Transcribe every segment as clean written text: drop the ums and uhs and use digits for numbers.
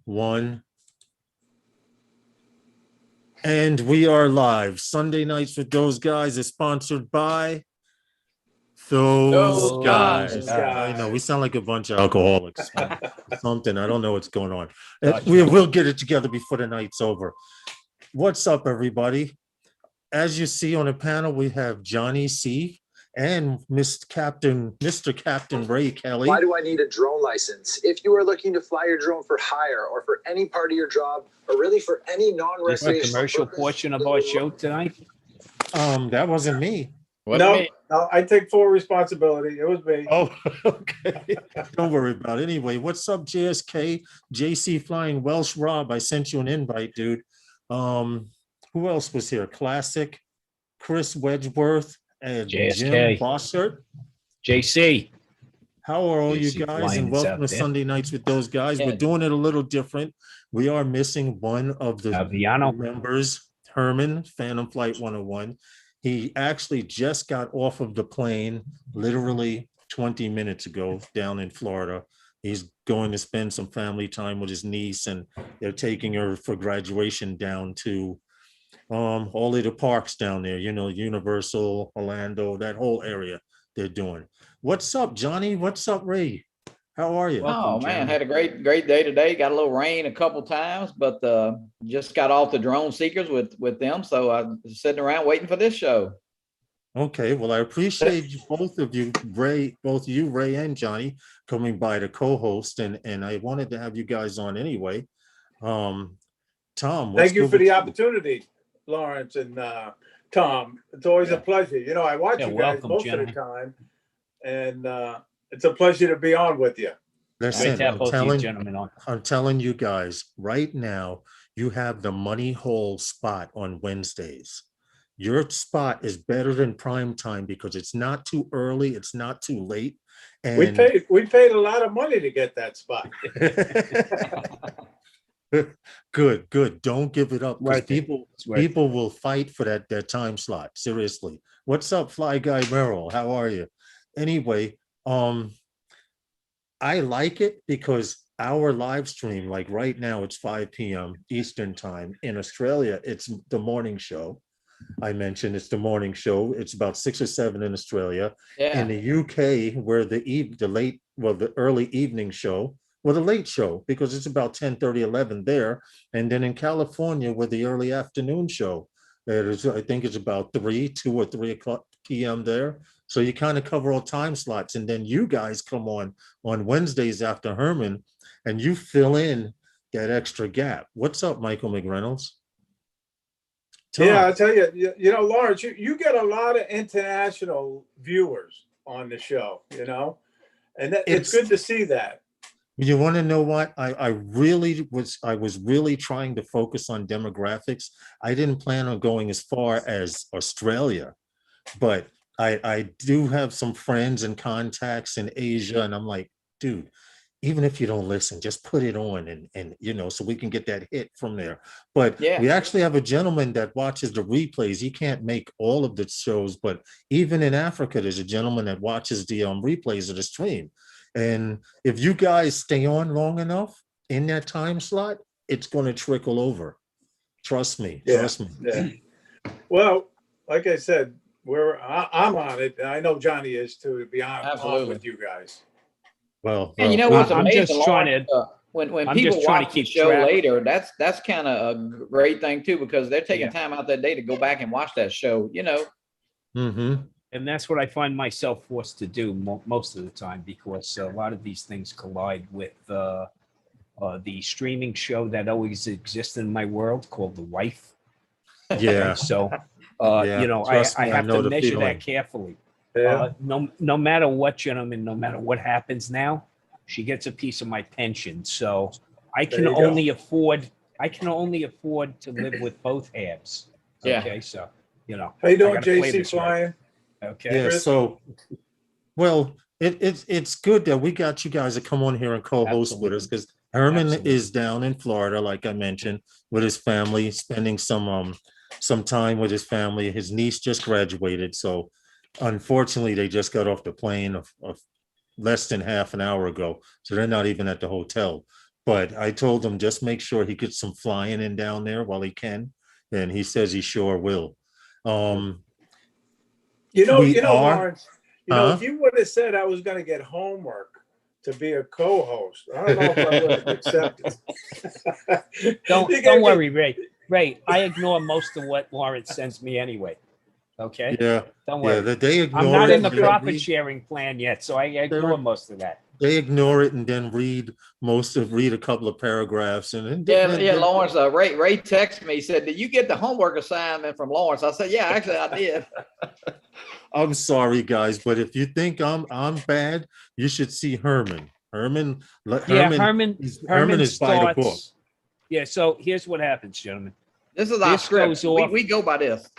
one. And we are live. Sunday Nights with Those Guys is sponsored by Those Guys. I know we sound like a bunch of alcoholics. Something. I don't know what's going on. We'll get it together before the night's over. What's up, everybody? As you see on the panel, we have Johnny C. and Mr. Captain Ray Kelly. Why do I need a drone license? If you are looking to fly your drone for hire or for any part of your job, or really for any non-recreational commercial portion of our show tonight? That wasn't me. No, I take full responsibility. It was me. Oh, okay. Don't worry about it. Anyway, what's up, JSK? JC Flying Welsh Rob. I sent you an invite, dude. Who else was here? Classic, Chris Wedgeworth, and Jim Bossert. JC. How are all you guys? And welcome to Sunday Nights with Those Guys. We're doing it a little different. We are missing one of the members, Herman, Phantom Flight 101. He actually just got off of the plane literally 20 minutes ago down in Florida. He's going to spend some family time with his niece, and they're taking her for graduation down to all of the parks down there, you know, Universal, Orlando, that whole area they're doing. What's up, Johnny? What's up, Ray? How are you? Oh, man, had a great day today. Got a little rain a couple times, but just got off the drone seekers with them. So I was sitting around waiting for this show. Okay, well, I appreciate both of you, Ray, Ray and Johnny, coming by to co-host, and I wanted to have you guys on anyway. Tom, thank you for the opportunity, Lawrence and Tom. It's always a pleasure. You know, I watch you guys most of the time, and it's a pleasure to be on with you. Listen, I'm telling you guys right now, you have the money hole spot on Wednesdays. Your spot is better than prime time because it's not too early, it's not too late. And we paid a lot of money to get that spot. Good. Don't give it up. Right. People will fight for that time slot. Seriously. What's up, Fly Guy Merrill? How are you? Anyway, I like it because our live stream, like right now, it's 5 p.m. Eastern time. In Australia, it's the morning show. I mentioned it's the morning show. It's about 6 or 7 in Australia. Yeah. In the UK, where the early evening show, the late show, because it's about 10:30, 11 there. And then in California, with the early afternoon show, I think it's about 2 or 3 o'clock p.m. there. So you kind of cover all time slots. And then you guys come on Wednesdays after Herman, and you fill in that extra gap. What's up, Michael McReynolds? Tom. Yeah, I'll tell you, you know, Lawrence, you get a lot of international viewers on the show, you know, and it's good to see that. You want to know what? I was really trying to focus on demographics. I didn't plan on going as far as Australia, but I do have some friends and contacts in Asia, and I'm like, dude, even if you don't listen, just put it on and you know, so we can get that hit from there. But yeah, we actually have a gentleman that watches the replays. He can't make all of the shows, but even in Africa, there's a gentleman that watches the replays of the stream. And if you guys stay on long enough in that time slot, it's going to trickle over. Trust me. Yeah. Trust me. Yeah. Well, like I said, I'm on it. I know Johnny is too, to be on with you guys. Well, and you know what's amazing? I'm just trying to when people watch the show later, that's kind of a great thing too, because they're taking time out that day to go back and watch that show. You know. Mm-hmm. And that's what I find myself forced to do most of the time, because a lot of these things collide with the streaming show that always existed in my world called The Wife. Yeah. So, you know, I have to measure that carefully. Yeah. No matter what, gentlemen, no matter what happens now, she gets a piece of my pension. So I can only afford to live with both halves. Yeah. Okay. So, you know. How you doing, JC Flying? Right. Okay. Yeah. So, well, it's good that we got you guys to come on here and co-host with us, because Herman is down in Florida, like I mentioned, with his family, spending some time with his family. His niece just graduated, so unfortunately they just got off the plane of less than half an hour ago, so they're not even at the hotel. but I told him just make sure he gets some flying in down there while he can. And he says he sure will. Lawrence, if you would have said I was going to get homework to be a co-host, I don't know if I would have accepted. Don't worry, Ray. Ray, I ignore most of what Lawrence sends me anyway. Okay. Yeah. Don't worry. Yeah, they ignore I'm not it in the profit sharing plan yet, so I ignore most of that. They ignore it and then read a couple of paragraphs and then Lawrence, Ray texted me. He said, "Did you get the homework assignment from Lawrence?" I said, "Yeah, actually, I did." I'm sorry, guys, but if you think I'm bad, you should see Herman. Herman is by the book. Yeah. So here's what happens, gentlemen. This is our script. We go by this.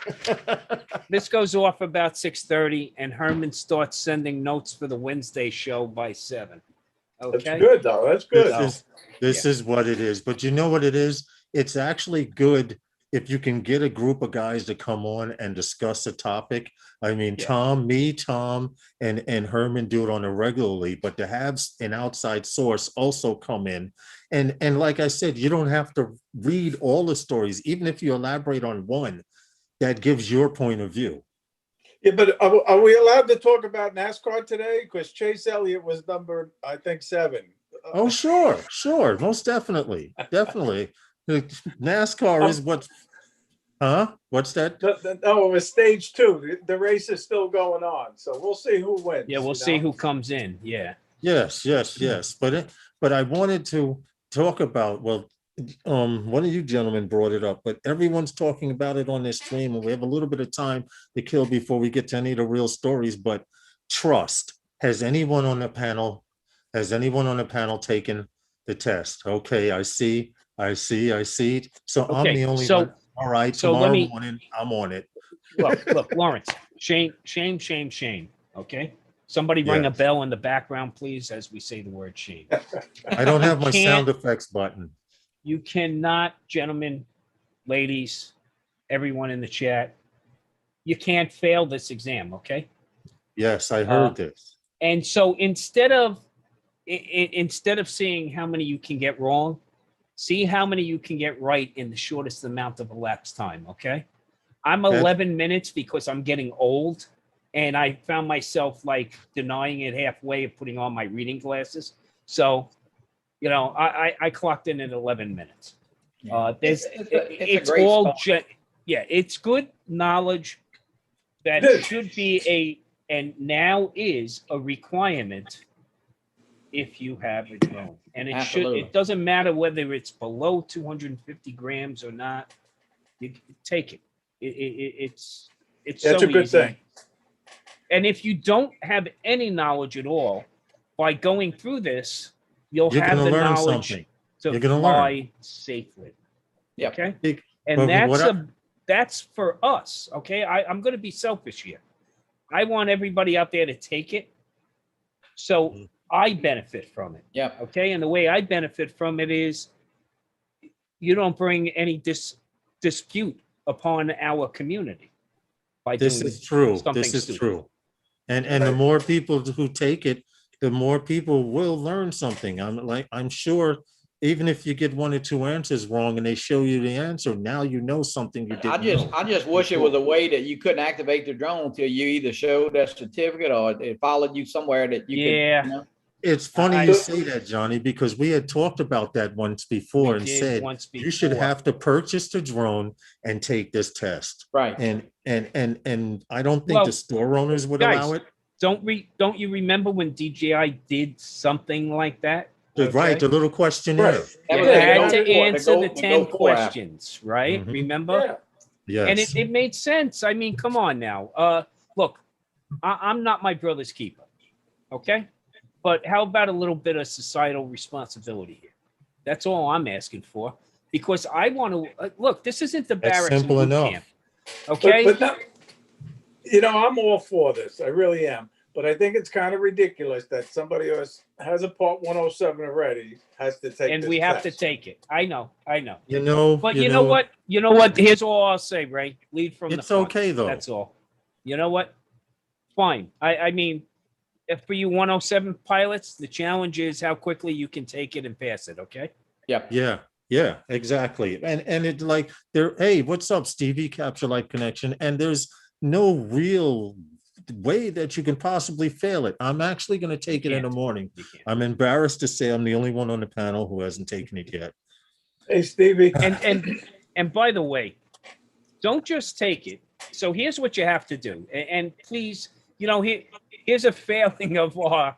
This goes off about 6:30, and Herman starts sending notes for the Wednesday show by 7. Okay. That's good, though. That's good. This is what it is. But you know what it is? It's actually good if you can get a group of guys to come on and discuss a topic. I mean, Tom, and Herman do it on a regularly, but to have an outside source also come in. And like I said, you don't have to read all the stories, even if you elaborate on one that gives your point of view. Yeah, but are we allowed to talk about NASCAR today? Because Chase Elliott was number, I think, 7. Oh, sure. Most definitely. Definitely. NASCAR is what, what's that? No, it was stage 2. The race is still going on. So we'll see who wins. Yeah, we'll see who comes in. Yeah. Yes. But I wanted to talk about, one of you gentlemen brought it up, but everyone's talking about it on this stream, and we have a little bit of time to kill before we get to any of the real stories. But trust. Has anyone on the panel taken the test? Okay, I see. So okay, I'm the only one. All right, so tomorrow morning, I'm on it. Look, Lawrence, shame. Okay. Somebody ring a bell in the background, please, as we say the word shame. I don't have my sound effects button. You cannot, gentlemen, ladies, everyone in the chat, you can't fail this exam, okay? Yes, I heard this. And so instead of seeing how many you can get wrong, see how many you can get right in the shortest amount of elapsed time, okay? I'm 11 minutes because I'm getting old. And I found myself like denying it halfway of putting on my reading glasses. So, I clocked in 11 minutes. It's good knowledge that should be and now is a requirement if you have a drone. And it doesn't matter whether it's below 250 grams or not. You take it. It's That's so a good easy. thing. And if you don't have any knowledge at all, by going through this, you're have the knowledge to fly safely. Yeah. Okay. And that's for us. Okay. I'm going to be selfish here. I want everybody out there to take it, so I benefit from it. Yeah. Okay. And the way I benefit from it is, you don't bring any dispute upon our community. This is true. And the more people who take it, the more people will learn something. I'm sure even if you get 1 or 2 answers wrong and they show you the answer, now you know something you didn't know. I just wish it was a way that you couldn't activate the drone until you either showed that certificate or it followed you somewhere that you could. It's funny you say that, Johnny, because we had talked about that once before and said you should have to purchase the drone and take this test. Right. And I don't think the store owners would allow it. Don't you remember when DJI did something like that? Okay. Right, the little questionnaire. You had to answer the 10 questions, right? Mm-hmm. Remember? Yeah. Yes. And it made sense. I mean, come on now. Look, I'm not my brother's keeper, okay? But how about a little bit of societal responsibility here? That's all I'm asking for, because I want to look. This isn't the barracks and boot camp, okay? But I'm all for this. I really am. But I think it's kind of ridiculous that somebody who has a Part 107 already has to take. And we have to take it. I know. But you know what? Here's all I'll say, Ray. Lead from the front. It's okay though. That's all. You know what? Fine. I mean, FPV 107 pilots, the challenge is how quickly you can take it and pass it. Okay. Yeah, exactly. And it like there, hey, what's up, Stevie? Capture Light Connection. And there's no real way that you can possibly fail it. I'm actually going to take it in the morning. I'm embarrassed to say I'm the only one on the panel who hasn't taken it yet. Hey, Stevie. And by the way, don't just take it. So here's what you have to do. And please, here's a failing of our,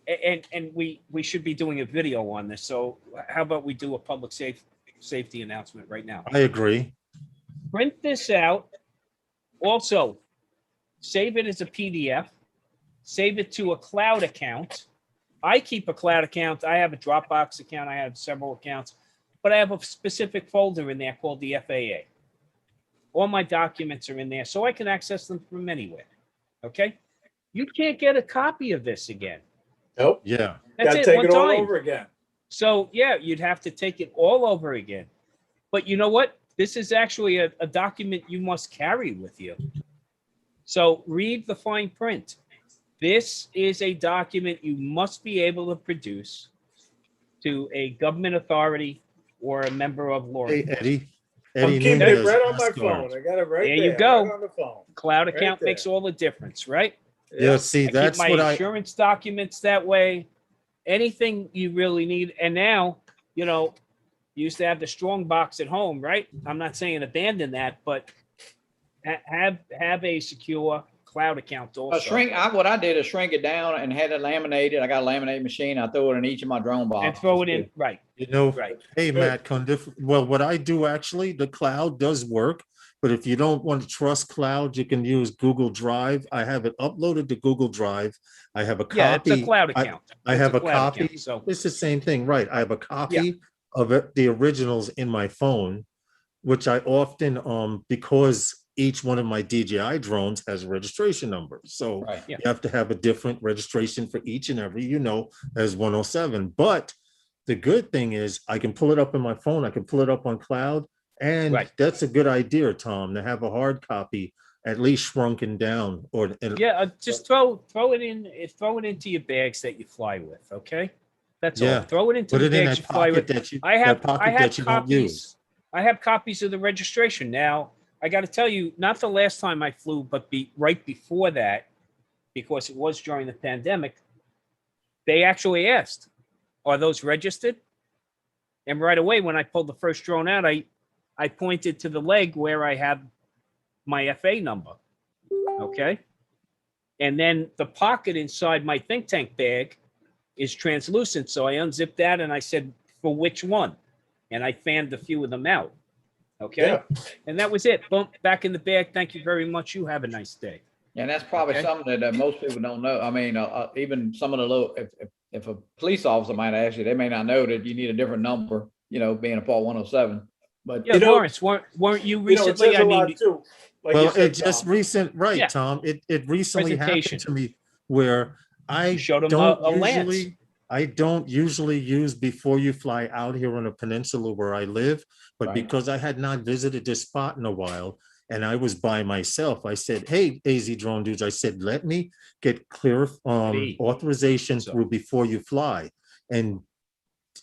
and we should be doing a video on this. So how about we do a public safety announcement right now? I agree. Print this out. Also, save it as a PDF. Save it to a cloud account. I keep a cloud account. I have a Dropbox account. I have several accounts, but I have a specific folder in there called the FAA. All my documents are in there, so I can access them from anywhere. Okay? You can't get a copy of this again. Nope. Yeah. That's it. Take One it all time. over again. So yeah, you'd have to take it all over again. But you know what? This is actually a document you must carry with you. So read the fine print. This is a document you must be able to produce to a government authority or a member of law Hey, enforcement. Eddie I'm keeping it Nunez, right on my NASCAR. phone. I got it right There there. you go. Right on the phone. Cloud Right account there. makes all the difference, right? Yeah, see, I keep that's my what I insurance documents that way. Anything you really need. And now, you used to have the strong box at home, right? I'm not saying abandon that, but have a secure cloud account also. What I did is shrink it down and had it laminated. I got a laminate machine. I throw it in each of my drone boxes. And throw it in, right. Right. Hey, Matt, well, what I do actually, the cloud does work, but if you don't want to trust cloud, you can use Google Drive. I have it uploaded to Google Drive. I have a copy. Yeah, it's a cloud account. I have a copy. Account, so it's the same thing, right? I have a copy of it, the originals in my phone, which I often, because each one of my DJI drones has a registration number. So you have to have a different registration for each and every, as 107. But the good thing is I can pull it up in my phone. I can pull it up on cloud. And that's a good idea, Tom, to have a hard copy, at least shrunken down. Just throw it into your bags that you fly with. Okay. That's all. Throw it into the bags you fly with. I have copies. I have copies of the registration. Now, I got to tell you, not the last time I flew, but right before that, because it was during the pandemic, they actually asked, are those registered? And right away, when I pulled the first drone out, I pointed to the leg where I have my FA number. Okay. And then the pocket inside my think tank bag is translucent. So I unzipped that and I said, for which one? And I fanned a few of them out. Okay. Yeah. And that was it. Boom, back in the bag. Thank you very much. You have a nice day. And that's probably something that most people don't know. I mean, even some of the little, if a police officer might ask you, they may not know that you need a different number, being a Part 107. But Lawrence, weren't you recently? It just recent, right, yeah. Tom? It recently happened to me where I don't usually use before you fly out here on a peninsula where I live, but because I had not visited this spot in a while and I was by myself, I said, hey, AZ Drone Dudes, I said, let me get clear authorization through before you fly. And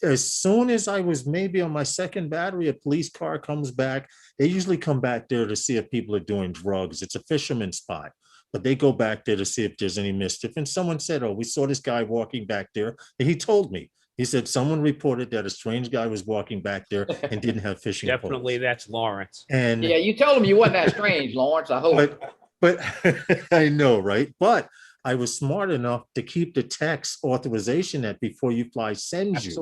as soon as I was maybe on my second battery, a police car comes back. They usually come back there to see if people are doing drugs. It's a fisherman spot, but they go back there to see if there's any mischief. And someone said, oh, we saw this guy walking back there. And he told me, he said, someone reported that a strange guy was walking back there and didn't have fishing Definitely poles. That's Lawrence. And yeah, you told him you wasn't that strange, Lawrence, I hope. But I know, right? But I was smart enough to keep the text authorization that before you fly sends you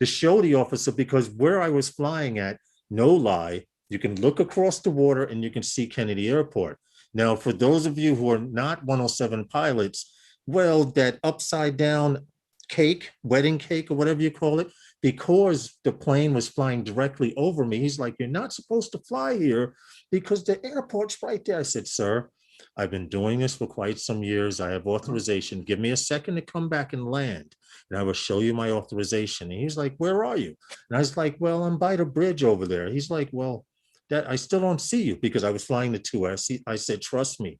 to show the officer, because where I was flying at, no lie, you can look across the water and you can see Kennedy Airport. Now, for those of you who are not 107 pilots, well, that upside down cake, wedding cake or whatever you call it, because the plane was flying directly over me, he's like, you're not supposed to fly here because the airport's right there. I said, sir, I've been doing this for quite some years. I have authorization. Give me a second to come back and land, and I will show you my authorization. And he's like, where are you? And I was like, well, I'm by the bridge over there. He's like, well, that I still don't see you, because I was flying the 2S. I said, trust me,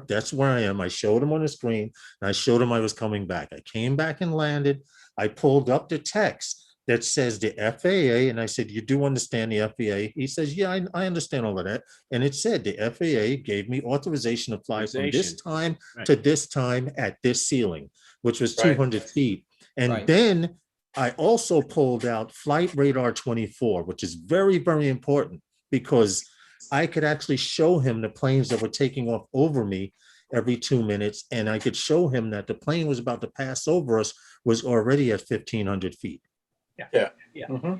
that's where I am. I showed him on the screen, and I showed him I was coming back. I came back and landed. I pulled up the text that says the FAA, and I said, you do understand the FAA? He says, yeah, I understand all of that. And it said the FAA gave me authorization to fly from this time to this time at this ceiling, which was 200 feet. And then I also pulled out Flight Radar 24, which is very, very important, because I could actually show him the planes that were taking off over me every 2 minutes. And I could show him that the plane was about to pass over us was already at 1,500 feet. Yeah. Mm-hmm.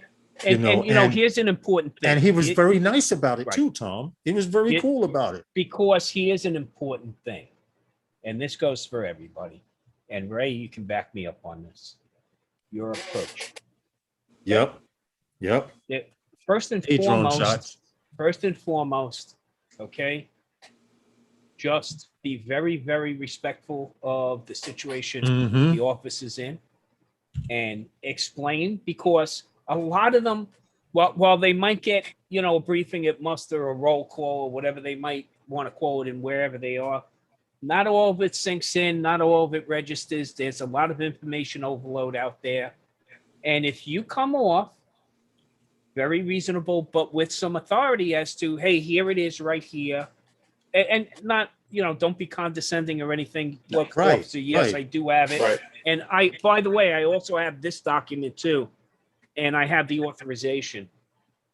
And here's an important thing. And he was very nice about it too, Tom. He was very cool about it. Because here's an important thing. And this goes for everybody. And Ray, you can back me up on this. Your approach. Yep. First and foremost, okay, just be very, very respectful of the situation the office is in, and explain, because a lot of them, while they might get, a briefing at muster or roll call or whatever they might want to call it in wherever they are, not all of it sinks in, not all of it registers. There's a lot of information overload out there. And if you come off very reasonable, but with some authority as to, hey, here it is right here, and not, don't be condescending or anything. Look, officer, yes, I do have it. And by the way, I also have this document too, and I have the authorization.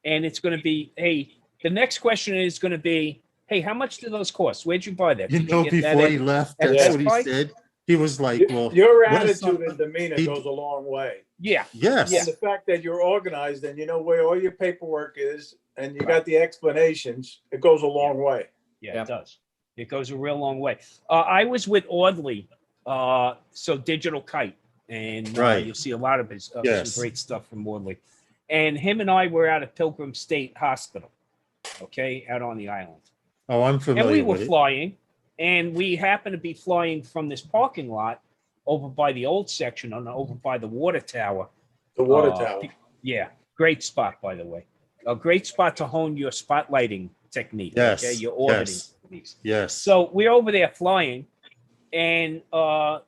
And it's going to be, hey, the next question is going to be, hey, how much do those cost? Where'd you buy that? Before he left, that's what he said. He was like, well, your attitude and demeanor goes a long way. Yeah. Yes. And the fact that you're organized and you know where all your paperwork is and you got the explanations, it goes a long way. Yeah, it does. It goes a real long way. I was with Audley, so Digital Kite, and you'll see a lot of his some great stuff from Audley. And him and I were out at Pilgrim State Hospital, okay, out on the island. Oh, I'm familiar. And we were flying, and we happened to be flying from this parking lot over by the old section, over by the water tower. The water tower. Yeah, great spot, by the way. A great spot to hone your spotlighting technique. Yes. Okay, your orbiting techniques. Yes. So we're over there flying, and a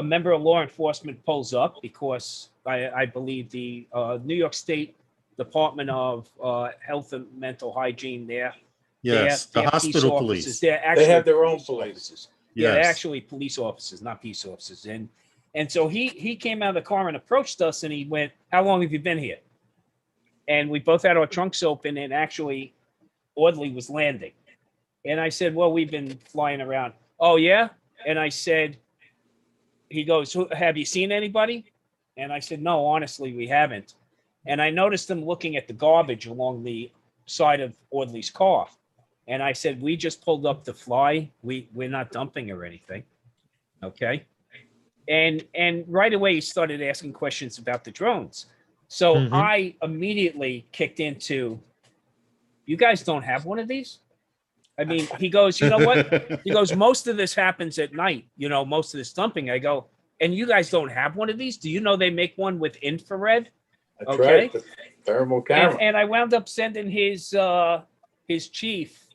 member of law enforcement pulls up because I believe the New York State Department of Health and Mental Hygiene there. Yes, the hospital police. They have their own police officers. Yeah, they're actually police officers, not peace officers. And so he came out of the car and approached us, and he went, "How long have you been here?" And we both had our trunks open, and actually Audley was landing. And I said, "Well, we've been flying around." "Oh, yeah?" And I said, he goes, "Have you seen anybody?" And I said, "No, honestly, we haven't." And I noticed him looking at the garbage along the side of Audley's car. And I said, "We just pulled up to fly. We're not dumping or anything." Okay. And right away he started asking questions about the drones. So I immediately kicked into, "You guys don't have one of these?" I mean, he goes, "You know what?" He goes, "Most of this happens at night, most of this dumping." I go, "And you guys don't have one of these? Do you know they make one with infrared?" That's right. The thermal camera. And I wound up sending his chief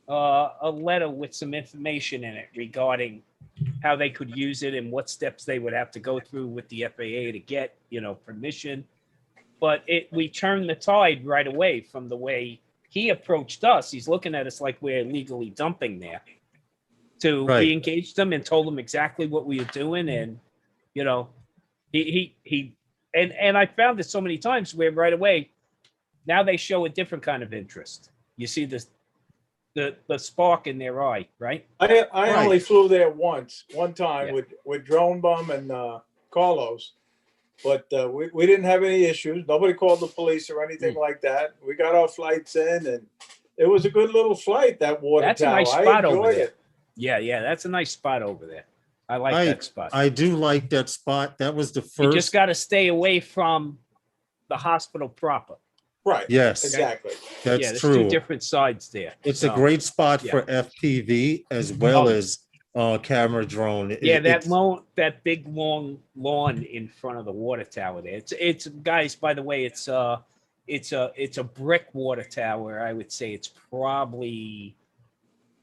a letter with some information in it regarding how they could use it and what steps they would have to go through with the FAA to get, permission. But we turned the tide right away from the way he approached us. He's looking at us like we're illegally dumping there. We engaged them and told them exactly what we were doing. And, and I found this so many times where right away, now they show a different kind of interest. You see this, the spark in their eye, right? I only flew there one time with Drone Bum and Carlos, but we didn't have any issues. Nobody called the police or anything like that. We got our flights in, and it was a good little flight, that water That's tower. A nice spot I enjoyed over there. it. Yeah, that's a nice spot over there. I like that spot. I do like that spot. That was the first. You just got to stay away from the hospital proper. Right. Yes. Exactly. That's true. There's two different sides there. It's a great spot for FPV as well as camera drone. That big long lawn in front of the water tower there. It's guys, by the way, it's it's a brick water tower. I would say it's probably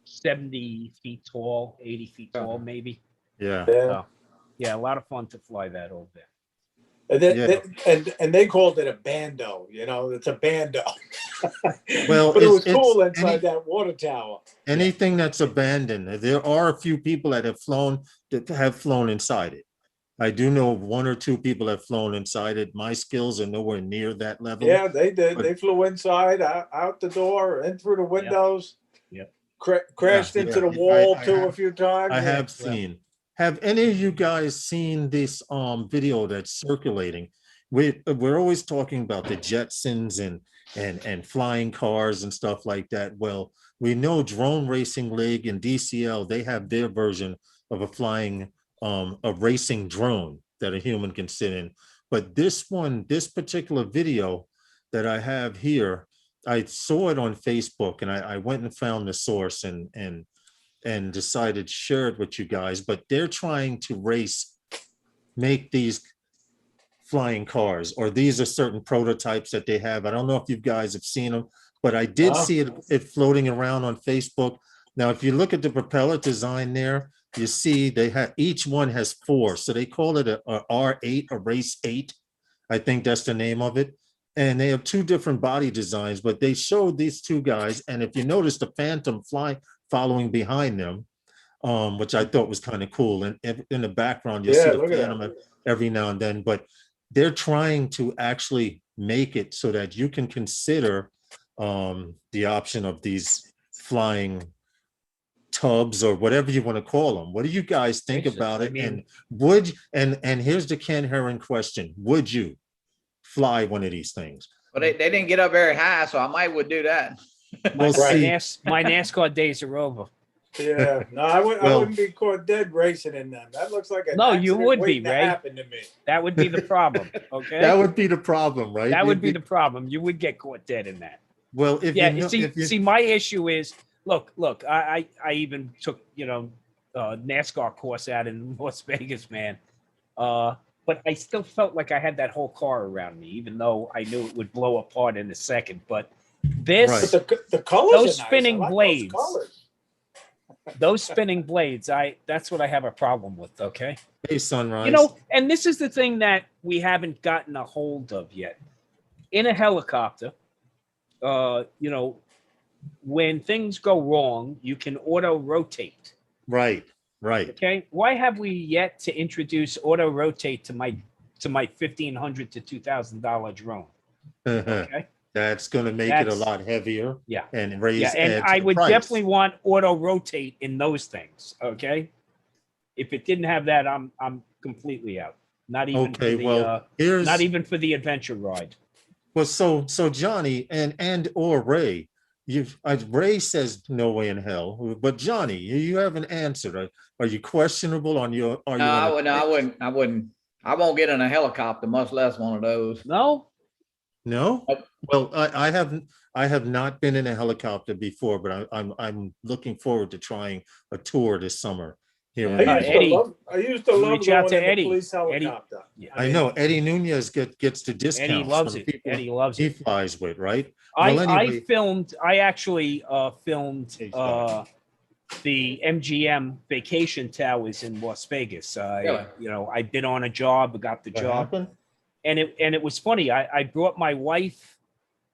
70 feet tall, 80 feet tall, maybe. Yeah. So, yeah, a lot of fun to fly that over there. And they called it a bando, it's a bando. Well, but it was cool inside that water tower. Anything that's abandoned, there are a few people that have flown inside it. I do know 1 or 2 people have flown inside it. My skills are nowhere near that level. Yeah, they did. They flew inside, out the door, in through the windows. Yep. Crashed into the wall a few times. I have seen. Have any of you guys seen this video that's circulating? We're always talking about the Jetsons and flying cars and stuff like that. Well, we know Drone Racing League and DCL, they have their version of a racing drone that a human can sit in. But this particular video that I have here, I saw it on Facebook, and I went and found the source and decided to share it with you guys. But they're trying to make these flying cars, or these are certain prototypes that they have. I don't know if you guys have seen them, but I did see it floating around on Facebook. Now, if you look at the propeller design there, you see each one has 4. So they call it a R8, a Race 8. I think that's the name of it. And they have 2 different body designs, but they showed these 2 guys. And if you notice the Phantom following behind them, which I thought was kind of cool. And in the background, you'll see the Phantom every now and then. But they're trying to actually make it so that you can consider the option of these flying tubs or whatever you want to call them. What do you guys think about it? And and here's the Ken Herron question: would you fly one of these things? Well, they didn't get up very high, so I would do that. We'll see. My NASCAR days are over. Yeah, no, I wouldn't be caught dead racing in them. That looks like you would be, Ray. Happen to me. That would be the problem. Okay, that would be the problem, right? That would be the problem. You would get caught dead in that. Well, see, my issue is, look. I even took NASCAR course out in Las Vegas, man. But I still felt like I had that whole car around me, even though I knew it would blow apart in a second. But this, the colors, those spinning blades. Those spinning blades, that's what I have a problem with, okay? Hey, Sunrise. And this is the thing that we haven't gotten a hold of yet. In a helicopter, when things go wrong, you can auto rotate. Right. Okay. Why have we yet to introduce auto rotate to my $1,500 to $2,000 drone? Okay. That's going to make it a lot heavier. Yeah. And raise. Yeah. And I would definitely want auto rotate in those things. Okay. If it didn't have that, I'm completely out. Not even not even for the adventure ride. Well, so Johnny or Ray, Ray says no way in hell, but Johnny, you haven't answered. Are you questionable on your? I wouldn't. I won't get in a helicopter, much less one of those. No. Well, I have not been in a helicopter before, but I'm looking forward to trying a tour this summer. Here, I used to love reach out to going in Eddie. the police helicopter. I know Eddie Nunez gets the discount. Eddie loves it. Eddie loves it. He flies with, right? I actually filmed the MGM vacation towers in Las Vegas. I've been on a job, got the job. Happened? And it was funny. I brought my wife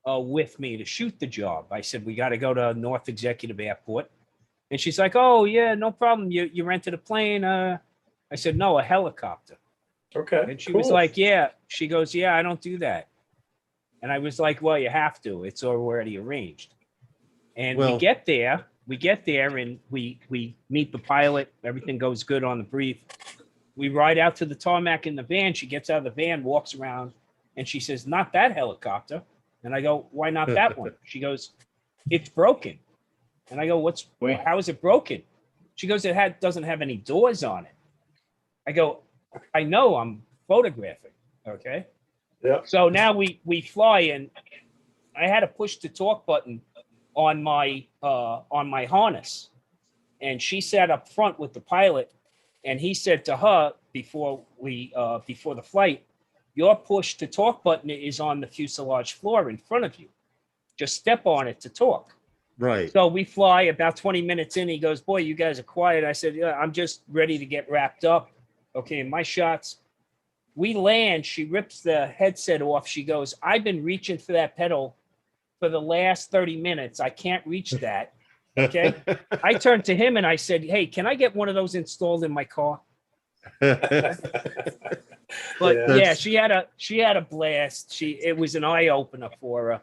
with me to shoot the job. I said, we got to go to North Executive Airport. And she's like, oh, yeah, no problem. You rented a plane? I said, no, a helicopter. Okay. And she was like, yeah. She goes, yeah, I don't do that. And I was like, well, you have to. It's already arranged. And we get there and we meet the pilot. Everything goes good on the brief. We ride out to the tarmac in the van. She gets out of the van, walks around, and she says, not that helicopter. And I go, why not that one? She goes, it's broken. And I go, how is it broken? She goes, it doesn't have any doors on it. I go, I know, I'm photographing. Okay. Yeah. So now we fly, and I had to push the torque button on my harness. And she sat up front with the pilot, and he said to her before the flight, your push to talk button is on the fuselage floor in front of you. Just step on it to talk. Right. So we fly about 20 minutes in. He goes, boy, you guys are quiet. I said, yeah, I'm just ready to get wrapped up. Okay, my shots. We land. She rips the headset off. She goes, I've been reaching for that pedal for the last 30 minutes. I can't reach that. Okay. I turned to him and I said, hey, can I get one of those installed in my car? But yeah, she had a blast. It was an eye opener for her,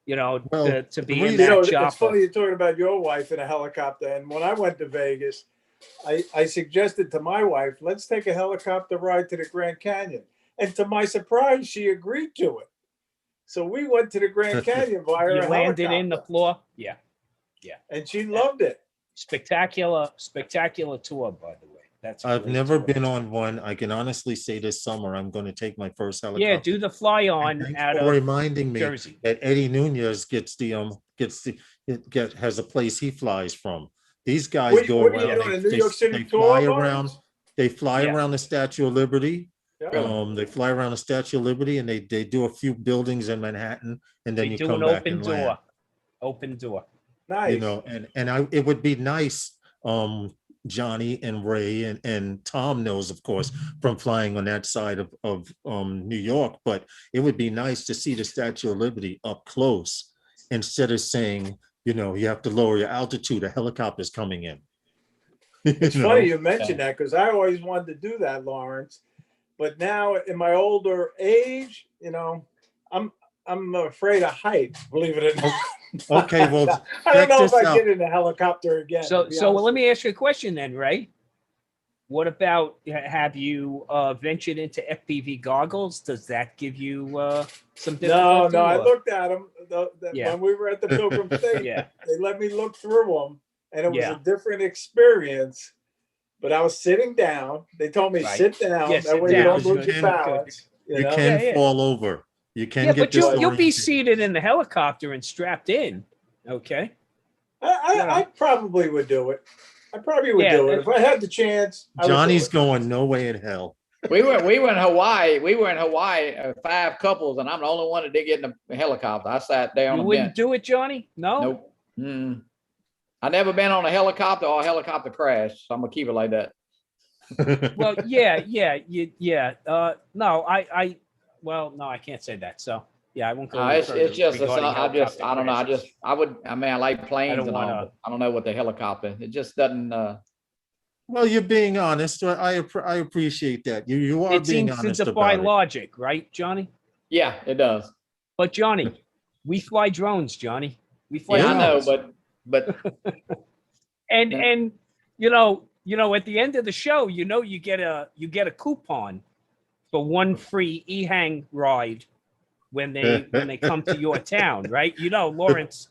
you know, to be in that chopper. It's funny you're talking about your wife in a helicopter. And when I went to Vegas, I suggested to my wife, let's take a helicopter ride to the Grand Canyon. And to my surprise, she agreed to it. So we went to the Grand Canyon via a helicopter. Landed in the floor. Yeah. Yeah. And she loved it. Spectacular tour, by the way. I've never been on one. I can honestly say this summer I'm going to take my first helicopter. Yeah, do the fly on out of reminding me Jersey. that Eddie Nunez has a place he flies from. These guys go around. They fly around the Statue of Liberty. Yeah. They fly around the Statue of Liberty and they do a few buildings in Manhattan and then you come back and land. Open door. Nice. You know, and it would be nice. Johnny and Ray and Tom knows, of course, from flying on that side of New York, but it would be nice to see the Statue of Liberty up close instead of saying, you know, you have to lower your altitude, a helicopter's coming in. It's funny you mentioned that because I always wanted to do that, Lawrence. But now in my older age, you know, I'm afraid of height, believe it or not. Okay, well, I don't know if I get in a helicopter again. So let me ask you a question then, Ray. What about, have you ventured into FPV goggles? Does that give you some difficulty? No, I looked at them when we were at the Pilgrim State. They let me look through them, and it was a different experience. But I was sitting down. They told me sit down. That way you don't lose your balance. You can fall over. You can but you'll be seated in the helicopter and strapped in. Okay. I probably would do it. I probably would do it if I had the chance. Johnny's going no way in hell. We were in Hawaii. We were in Hawaii, 5 couples, and I'm the only one that did get in the helicopter. I sat there on the bench. You wouldn't do it, Johnny? No. Nope. I've never been on a helicopter or a helicopter crash, so I'm gonna keep it like that. Well, yeah. No, I can't say that. So yeah, I won't go. I don't know. I like planes and all. I don't know what the helicopter. It just doesn't. Well, you're being honest. I appreciate that. You are being honest about it. It seems to defy logic, right, Johnny? Yeah, it does. But Johnny, we fly drones, Johnny. We fly drones. I know, but and you know, at the end of the show, you know, you get a coupon for one free e-hang ride when they come to your town, right? You know, Lawrence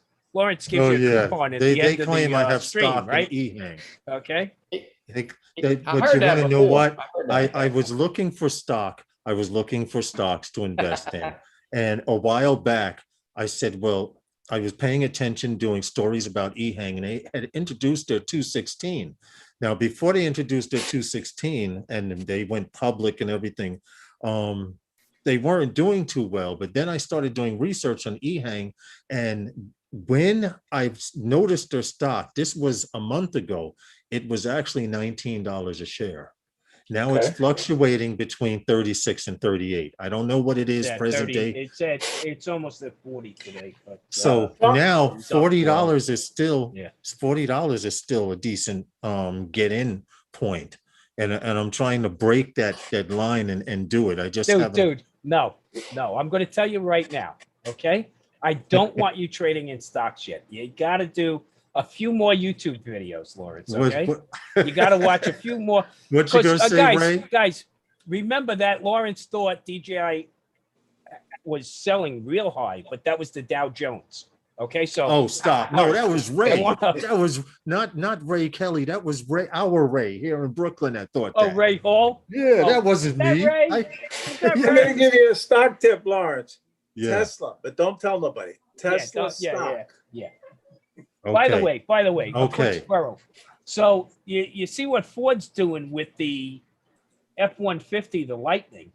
gives you a coupon at the end of the stream, I have stock, right? E-hang. Okay. But you want to know what? I was looking for stock. I was looking for stocks to invest in. And a while back, I said, well, I was paying attention, doing stories about e-hang, and they had introduced their 216. Now, before they introduced their 216 and they went public and everything, they weren't doing too well. But then I started doing research on e-hang, and when I noticed their stock, this was a month ago, it was actually $19 a share. Now it's fluctuating between 36 and 38. I don't know what it is present day. It's almost at 40 today. But, so now $40 is still $40 is still a decent get in point. And I'm trying to break that line and do it. I just dude, no, I'm going to tell you right now. Okay. I don't want you trading in stocks yet. You got to do a few more YouTube videos, Lawrence. Okay, you got to watch a few more. What you gonna say, Ray? Guys, remember that Lawrence thought DJI was selling real high, but that was the Dow Jones. Okay, so stop. No, that was Ray. That was not Ray Kelly. That was our Ray here in Brooklyn. That thought. Oh, Ray Hall. Yeah, that wasn't me. I'm gonna give you a stock tip, Lawrence. Yeah. Tesla, but don't tell nobody. Tesla stock. Yeah. Okay. By the way, okay. So you see what Ford's doing with the F-150, the Lightning.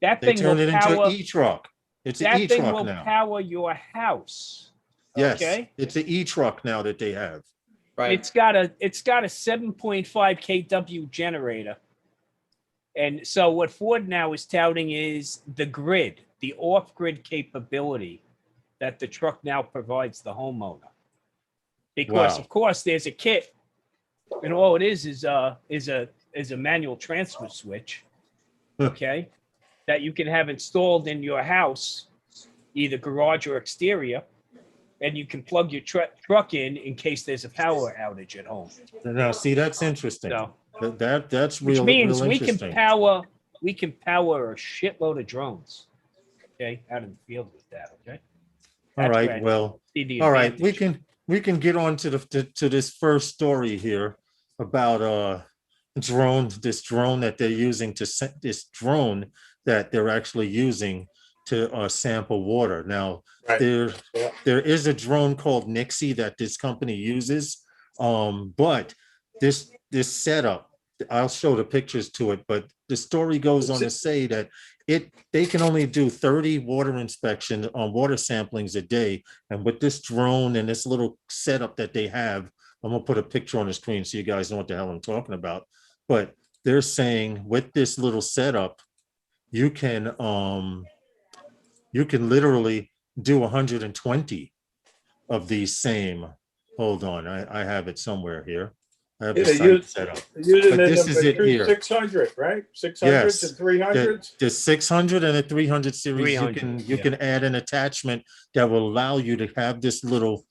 That They thing will turned it into power. an e-truck. It's an That thing e-truck will now. power your house. Yes, Okay. it's an e-truck now that they have. Right. It's got a 7.5 kW generator. And so what Ford now is touting is the grid, the off-grid capability that the truck now provides the homeowner. Because of course there's a kit, and all it is a manual transfer switch, okay, that you can have installed in your house, either garage or exterior, and you can plug your truck in case there's a power outage at home. Now, see, that's interesting. So, that's which real, means real we can interesting. power a shitload of drones, okay, out in the field with that, okay. All That's right, where I well, see the all right, advantage. we can get on to this first story here about this drone that they're using that they're actually using to sample water. Now, there is a drone called Nixie that this company uses, but this setup, I'll show the pictures to it, but the story goes on to say that they can only do 30 water inspections on water samplings a day. And with this drone and this little setup that they have, I'm gonna put a picture on the screen so you guys know what the hell I'm talking about. But they're saying with this little setup, you can literally do 120 of these same. Hold on, I have it somewhere here. I have the site set up. Using But this is it here. 600, right? 600s Yes. and 300s. The 600 and the 300 series, you can add an attachment that will allow you to have this little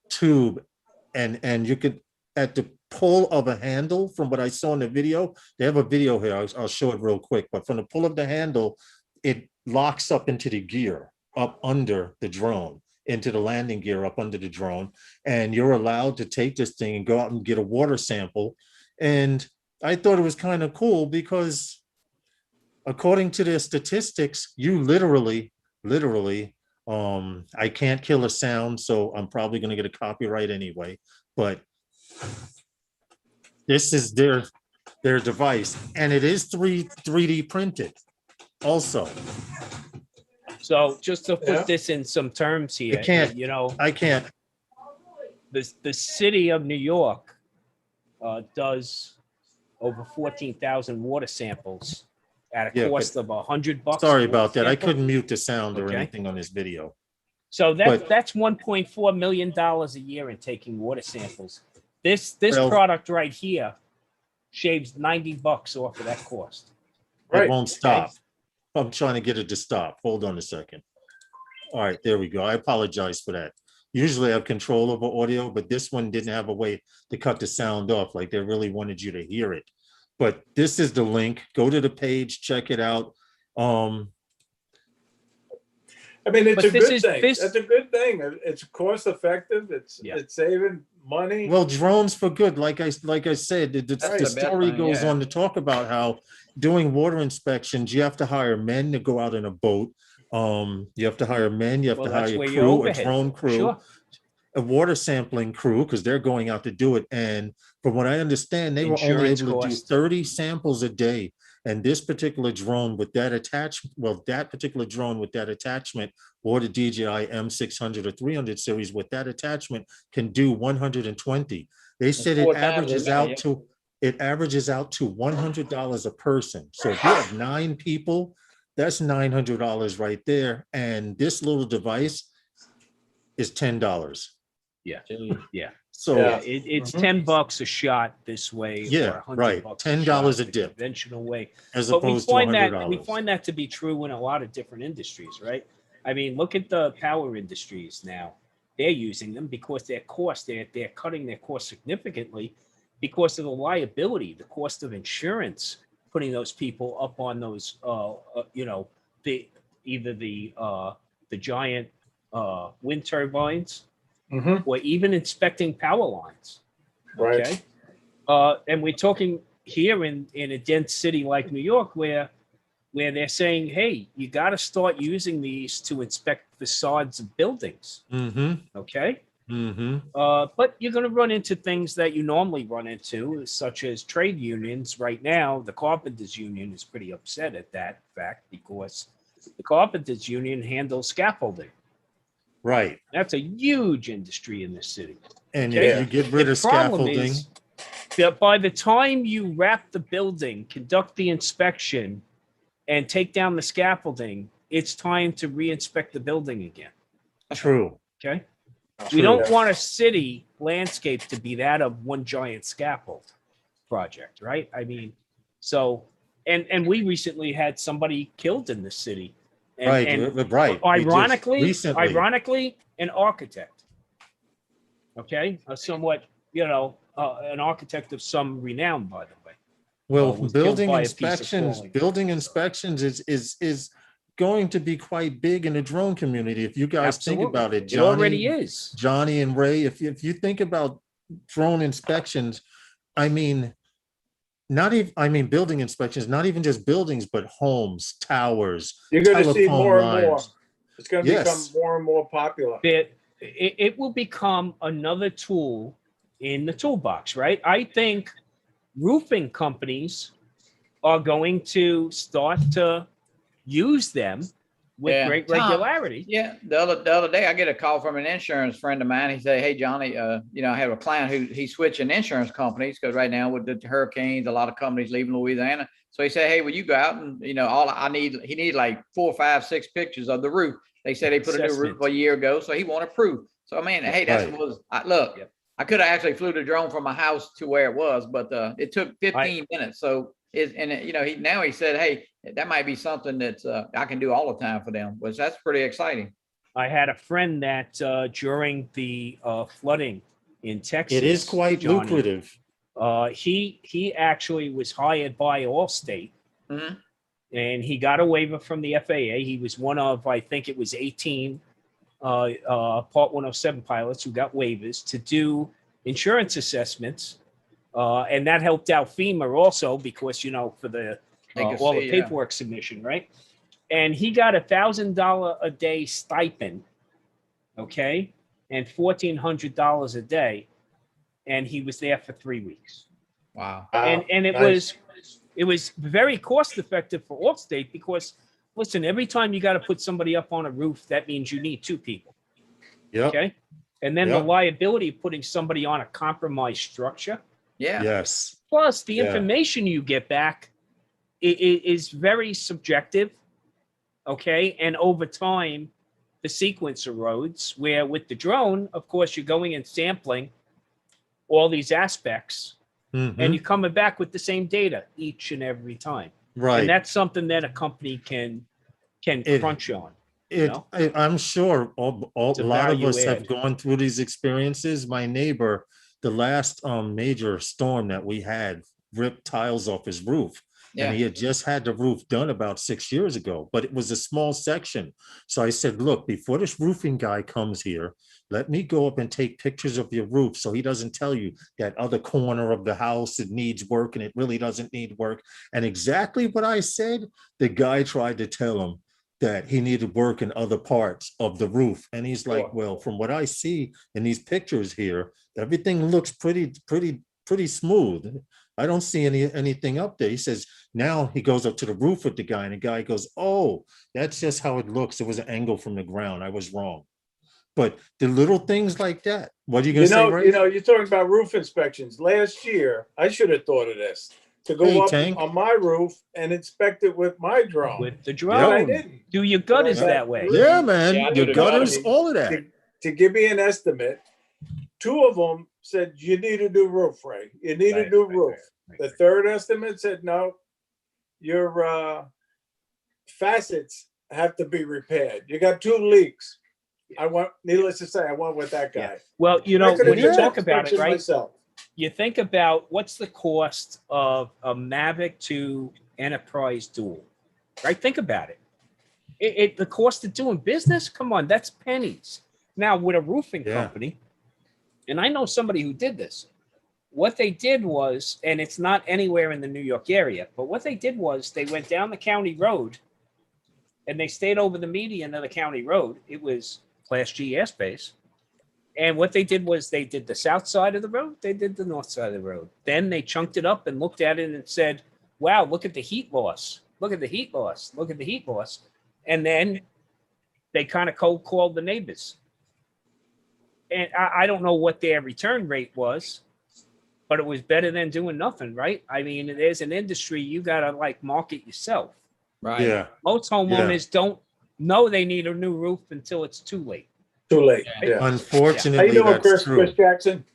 tube, and you could, at the pull of a handle, from what I saw in the video, they have a video here. I'll show it real quick. But from the pull of the handle, it locks up into the gear up under the drone, into the landing gear up under the drone, and you're allowed to take this thing and go out and get a water sample. And I thought it was kind of cool because according to their statistics, you literally, I can't kill a sound, so I'm probably going to get a copyright anyway, but this is their device, and it is 3D printed also. So just to put this in some terms here, you know, I can't. The city of New York does over 14,000 water samples at a cost of $100. Sorry about that. I couldn't mute the sound or anything on this video. So that's $1.4 million a year in taking water samples. This product right here shaves $90 off of that cost. It won't stop. I'm trying to get it to stop. Hold on a second. All right, there we go. I apologize for that. Usually I have control over audio, but this one didn't have a way to cut the sound off. Like they really wanted you to hear it. But this is the link. Go to the page, check it out. I mean, it's a good thing. That's a good thing. It's cost effective. It's saving money. Well, drones for good. Like I said, the story goes on to talk about how doing water inspections, you have to hire men to go out in a boat. You have to hire men. You have to hire a crew, a drone crew, a water sampling crew, because they're going out to do it. And from what I understand, they were only able to do 30 samples a day. And this particular drone with that attachment, or the DJI M600 or 300 series with that attachment can do 120. They said it averages out to $100 a person. So if you have 9 people, that's $900 right there. And this little device is $10. Yeah. So it's $10 a shot this way. Yeah, right. $10 a dip. Conventional way. As but opposed to $100. We find that to be true in a lot of different industries, right? I mean, look at the power industries now. They're using them because their cost, they're cutting their cost significantly because of the liability, the cost of insurance, putting those people up on those, either the giant wind turbines, or even inspecting power lines. Okay. And we're talking here in a dense city like New York, where they're saying, hey, you got to start using these to inspect facades of buildings. Okay. But you're going to run into things that you normally run into, such as trade unions. Right now, the Carpenters Union is pretty upset at that fact because the Carpenters Union handles scaffolding. Right. That's a huge industry in this city. And if you get rid of scaffolding, by the time you wrap the building, conduct the inspection, and take down the scaffolding, it's time to re-inspect the building again. True. Okay. We don't want a city landscape to be that of one giant scaffold project, right? I mean, so, and we recently had somebody killed in the city. Right. Ironically, an architect. Okay. Somewhat, an architect of some renown, by the way. Well, building inspections is going to be quite big in the drone community. If you guys think about it, Johnny, it already is. Johnny and Ray, if you think about drone inspections, building inspections, not even just buildings, but homes, towers. You're going to see more and more. It's going to become more and more popular. It will become another tool in the toolbox, right? I think roofing companies are going to start to use them with great regularity. The other day I get a call from an insurance friend of mine. He said, "Hey Johnny, I have a client who he's switching insurance companies because right now with the hurricanes, a lot of companies leaving Louisiana. So he said, hey, will you go out and he needed like 4, 5, 6 pictures of the roof. They said they put a new roof a year ago, so he wanted proof. So I mean, hey, I could have actually flew the drone from my house to where it was, but it took 15 minutes. So he said, hey, that might be something that I can do all the time for them, which that's pretty exciting. I had a friend that during the flooding in Texas, it is quite lucrative. He actually was hired by Allstate, and he got a waiver from the FAA. He was one of, I think it was 18 Part 107 pilots who got waivers to do insurance assessments. And that helped out FEMA also because, for the all the paperwork submission, right? And he got $1,000 a day stipend, okay, and $1,400 a day, and he was there for 3 weeks. Wow! And it was very cost effective for Allstate because, listen, every time you got to put somebody up on a roof, that means you need 2 people. Yeah. Okay. And then the liability of putting somebody on a compromised structure. Yeah. Yes. Plus, the information you get back is very subjective. Okay. And over time, the sequence erodes, where with the drone, of course, you're going and sampling all these aspects, and you're coming back with the same data each and every time. Right. And that's something that a company can crunch on. I'm sure a lot of us have gone through these experiences. My neighbor, the last major storm that we had, ripped tiles off his roof. And he had just had the roof done about 6 years ago, but it was a small section. So I said, look, before this roofing guy comes here, let me go up and take pictures of your roof so he doesn't tell you that other corner of the house, it needs work and it really doesn't need work. And exactly what I said, the guy tried to tell him that he needed work in other parts of the roof. And he's like, well, from what I see in these pictures here, everything looks pretty smooth. I don't see anything up there. He says, now he goes up to the roof with the guy and the guy goes, oh, that's just how it looks. It was an angle from the ground. I was wrong. But the little things like that, what are you going to say, Ray? You're talking about roof inspections. Last year, I should have thought of this, to go up on my roof and inspect it with my drone. With the drone. I didn't. Do your gutters that way. Yeah, man. Your gutters, all of that. To give me an estimate, 2 of them said, you need a new roof, Ray. You need a new roof. The third estimate said, no, your facets have to be repaired. You got 2 leaks. Needless to say, I went with that guy. Yeah. Well, when you talk about it, right? You think about what's the cost of a Mavic to Enterprise Dual, right? Think about it. The cost of doing business, come on, that's pennies. Now with a roofing company, and I know somebody who did this. What they did was, and it's not anywhere in the New York area, but what they did was they went down the county road and they stayed over the median of the county road. It was Class G airspace. And what they did was they did the south side of the road, they did the north side of the road. Then they chunked it up and looked at it and said, wow, look at the heat loss. Look at the heat loss. Look at the heat loss. And then they kind of cold called the neighbors. And I don't know what their return rate was, but it was better than doing nothing, right? I mean, there's an industry, you got to like market yourself. Right. Yeah. Most homeowners don't know they need a new roof until it's too late. Too late. Yeah. Unfortunately, How you doing, that's Chris? true. Chris Jackson.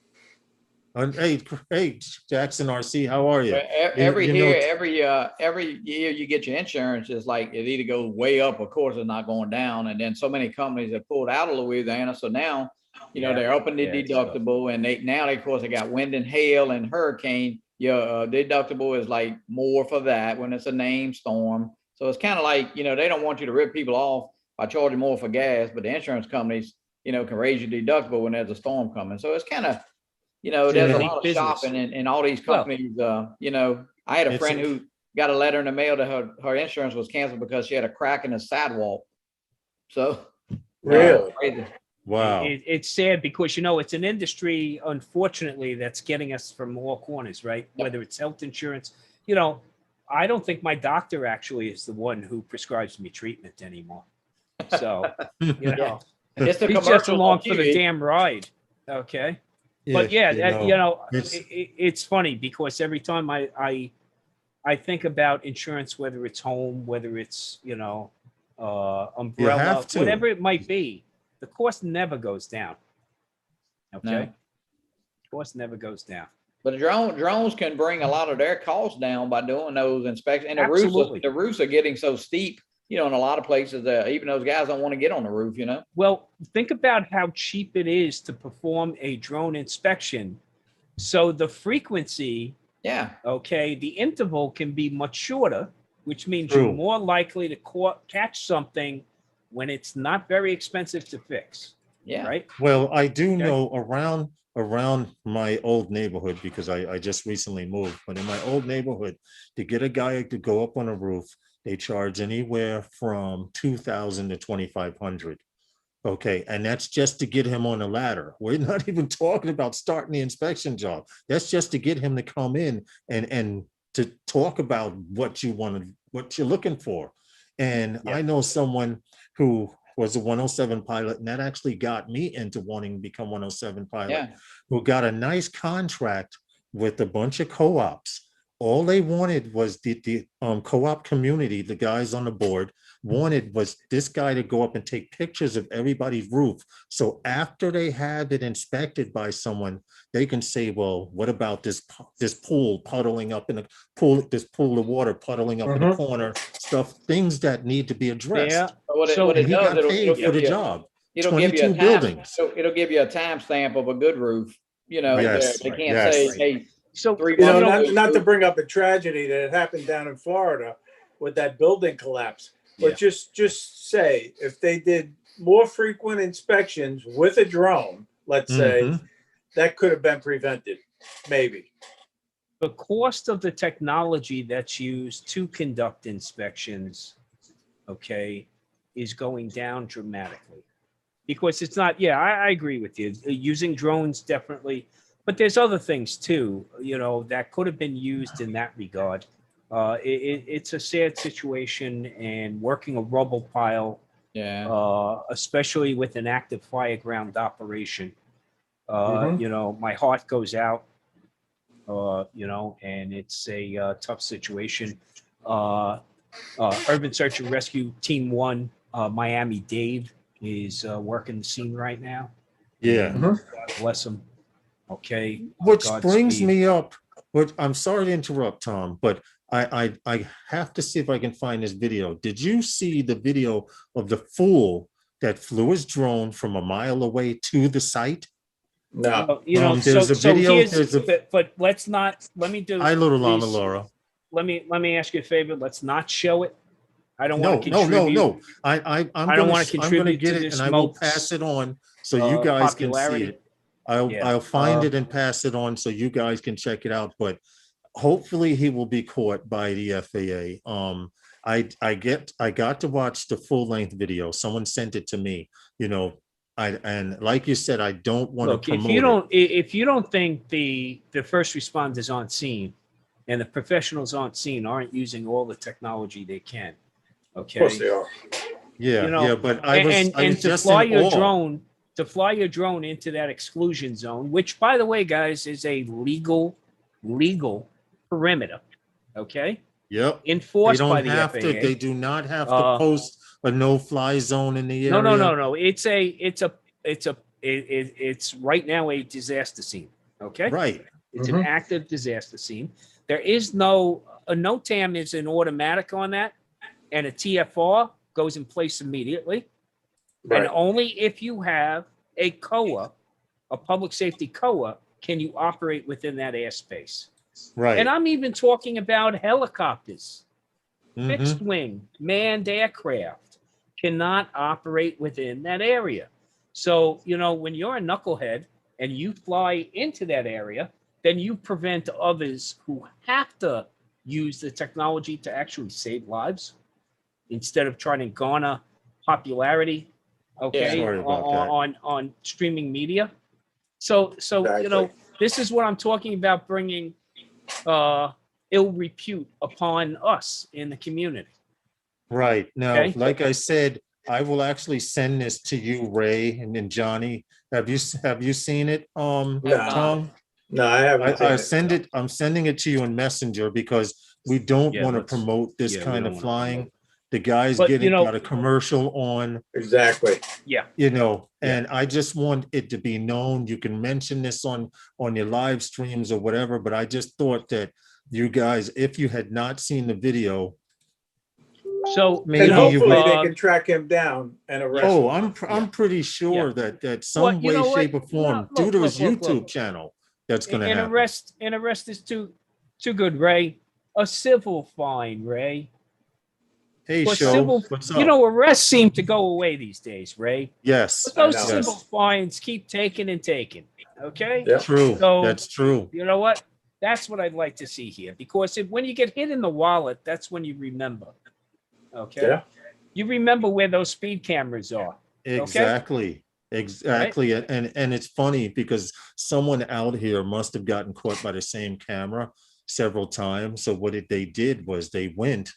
Hey, Jackson RC, how are you? Every year you get your insurance, it's like it either goes way up, of course, it's not going down. And then so many companies have pulled out of Louisiana. So now, they're upping the deductible, and of course, they got wind and hail and hurricane. Your deductible is like more for that when it's a named storm. So it's kind of like, they don't want you to rip people off by charging more for gas, but the insurance companies, can raise your deductible when there's a storm coming. So it's kind of, there's a lot of shopping in all these companies. I had a friend who got a letter in the mail that her insurance was canceled because she had a crack in the sidewalk. So really, wow. It's sad because, it's an industry, unfortunately, that's getting us from all corners, right? Yep. Whether it's health insurance, I don't think my doctor actually is the one who prescribes me treatment anymore. So, it's he's just along for the damn ride. Okay. But it's funny because every time I think about insurance, whether it's home, whether it's, umbrella, whatever it might be, the cost never goes down. Okay. No. Cost never goes down. But drones can bring a lot of their costs down by doing those inspections. And the roofs are getting so steep, in a lot of places that even those guys don't want to get on the roof, Well, think about how cheap it is to perform a drone inspection. So the frequency, the interval can be much shorter, which means you're more likely to catch something when it's not very expensive to fix. Yeah. Right. Well, I do know around my old neighborhood, because I just recently moved, but in my old neighborhood, to get a guy to go up on a roof, they charge anywhere from $2,000 to $2,500. Okay, and that's just to get him on a ladder. We're not even talking about starting the inspection job. That's just to get him to come in and to talk about what you want, what you're looking for. And I know someone who was a 107 pilot, and that actually got me into wanting to become 107 pilot, who got a nice contract with a bunch of co-ops. All they wanted was the co-op community, the guys on the board, wanted was this guy to go up and take pictures of everybody's roof. So after they have it inspected by someone, they can say, well, what about this pool puddling up in the pool, this pool of water puddling up in the corner, things that need to be addressed. Yeah. So he got paid for the job. It'll give you a buildings. It'll give you a timestamp of a good roof. They can't say, hey. So not to bring up a tragedy that happened down in Florida with that building collapse, but just say if they did more frequent inspections with a drone, let's say, that could have been prevented, maybe. The cost of the technology that's used to conduct inspections, is going down dramatically, because it's not. Yeah, I agree with you. Using drones definitely. But there's other things too, that could have been used in that regard. It's a sad situation, and working a rubble pile, especially with an active fireground operation, my heart goes out, and it's a tough situation. Urban Search and Rescue Team 1, Miami Dade, is working the scene right now. Yeah. God bless him. Okay. Which brings me up, I'm sorry to interrupt, Tom, but I have to see if I can find this video. Did you see the video of the fool that flew his drone from a mile away to the site? No. There's a video. But let me do. Hi, little Llama Laura. Let me ask you a favor. Let's not show it. I don't want to contribute. No. I don't want to contribute. I'm going to get it, and I will pass it on so you guys can see it. I'll find it and pass it on so you guys can check it out. But hopefully he will be caught by the FAA. I got to watch the full length video. Someone sent it to me, And like you said, I don't want to promote if you don't think the first responders on scene and the professionals on scene aren't using all the technology they can, okay? Of course they are. Yeah, but I was to just fly in your awe. drone, to fly your drone into that exclusion zone, which, by the way, guys, is a legal perimeter, okay? Yep. Enforced They by don't the have FAA. to. They do not have to post a no-fly zone in the area. No. It's right now a disaster scene. Okay. Right. It's an active disaster scene. There is a NOTAM is an automatic on that, and a TFR goes in place immediately. Right. And only if you have a COA, a public safety COA, can you operate within that airspace. Right. And I'm even talking about helicopters, fixed wing, manned aircraft cannot operate within that area. So, when you're a knucklehead and you fly into that area, then you prevent others who have to use the technology to actually save lives instead of trying to garner popularity, on streaming media. So exactly. This is what I'm talking about, bringing ill repute upon us in the community. Right. Now, like I said, I will actually send this to you, Ray, and then Johnny. Have you seen it, Tom? No, I haven't. I'm sending it to you in Messenger because we don't want to promote this kind of flying. The guy's got a commercial on. Exactly. Yeah. And I just want it to be known. You can mention this on your live streams or whatever, but I just thought that you guys, if you had not seen the video, so maybe hopefully they can track him down and arrest him. I'm pretty sure that some way, shape, or form, due to his YouTube channel, that's going to happen. An arrest is too good, Ray. A civil fine, Ray. Hey, what's up? Arrests seem to go away these days, Ray. Yes. But those civil fines keep taking and taking. Okay. Yeah. True. So, that's true. You know what? That's what I'd like to see here, because when you get hit in the wallet, that's when you remember. Okay. Yeah. You remember where those speed cameras are. Exactly. Okay? Exactly. Right? And it's funny because someone out here must have gotten caught by the same camera several times. So what they did was they went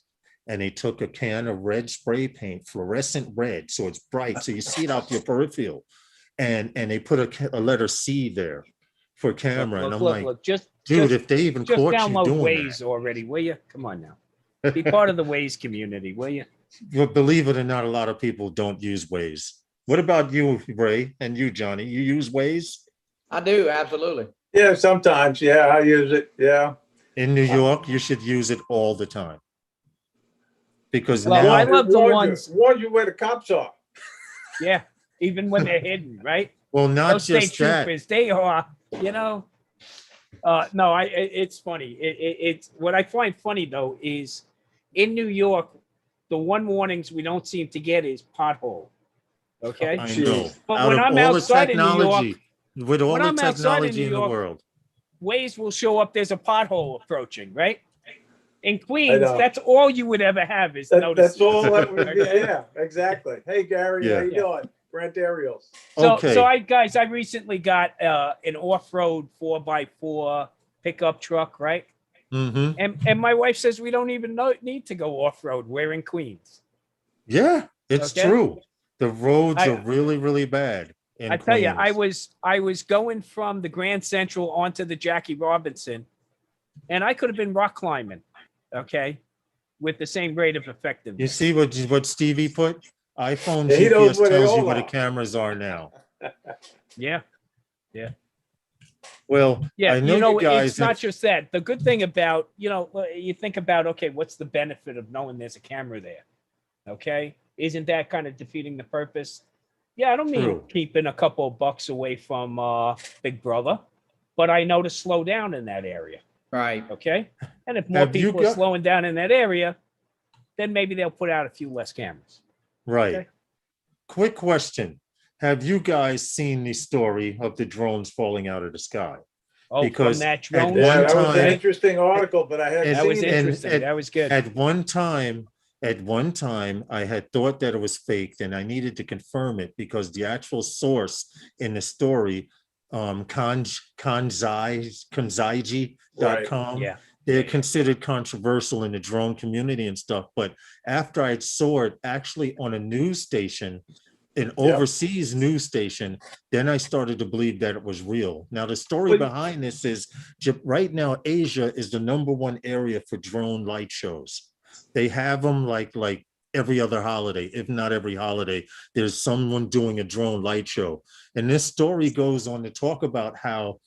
and they took a can of red spray paint, fluorescent red, so it's bright, so you see it out your peripheral, and they put a letter C there for camera. And I'm like, dude, if they even caught you doing Waze already, will you? Come on now. Be part of the Waze community, will you? Well, believe it or not, a lot of people don't use Waze. What about you, Ray, and you, Johnny? You use Waze? I do, absolutely. Yeah, sometimes. Yeah, I use it. Yeah. In New York, you should use it all the time. Because now I love the ones warn you where the cops are. Yeah, even when they're hidden, right? Well, not those just state troopers, that. They are, no, it's funny. It's what I find funny though is in New York, the one warnings we don't seem to get is pothole. Okay, I know. But when I'm outside in New York, with all the technology in the world, Waze will show up. There's a pothole approaching, right? In Queens, that's all you would ever have is notice. That's all that would be. Yeah, exactly. Hey, Gary, how you doing? Grant Aerials. So I recently got an off-road 4x4 pickup truck, right? Mm-hmm. And my wife says we don't even need to go off-road. We're in Queens. Yeah, it's true. The roads are really, really bad. I tell you, I was going from the Grand Central onto the Jackie Robinson, and I could have been rock climbing. Okay, with the same rate of effectiveness. You see what Stevie put? iPhone GPS tells you where the cameras are now. Yeah. Well, yeah, I know you guys. It's not just that. The good thing about you think about what's the benefit of knowing there's a camera there? Okay, isn't that kind of defeating the purpose? Yeah, I don't mean keeping a couple of bucks away from Big Brother, but I know to slow down in that area. Right. Okay. And if more people are slowing down in that area, then maybe they'll put out a few less cameras. Right. Okay? Quick question. Have you guys seen the story of the drones falling out of the sky? Oh, because that drone. That was an interesting article, but I had that was interesting. That was good. At one time, At one time, I had thought that it was faked and I needed to confirm it because the actual source in the story, kanzaiji.com, Yeah. they're considered controversial in the drone community and stuff. But after I saw it actually on a news station, an overseas news station, then I started to believe that it was real. Now, the story behind this is right now, Asia is the #1 area for drone light shows. They have them like every other holiday, if not every holiday, there's someone doing a drone light show. And this story goes on to talk about how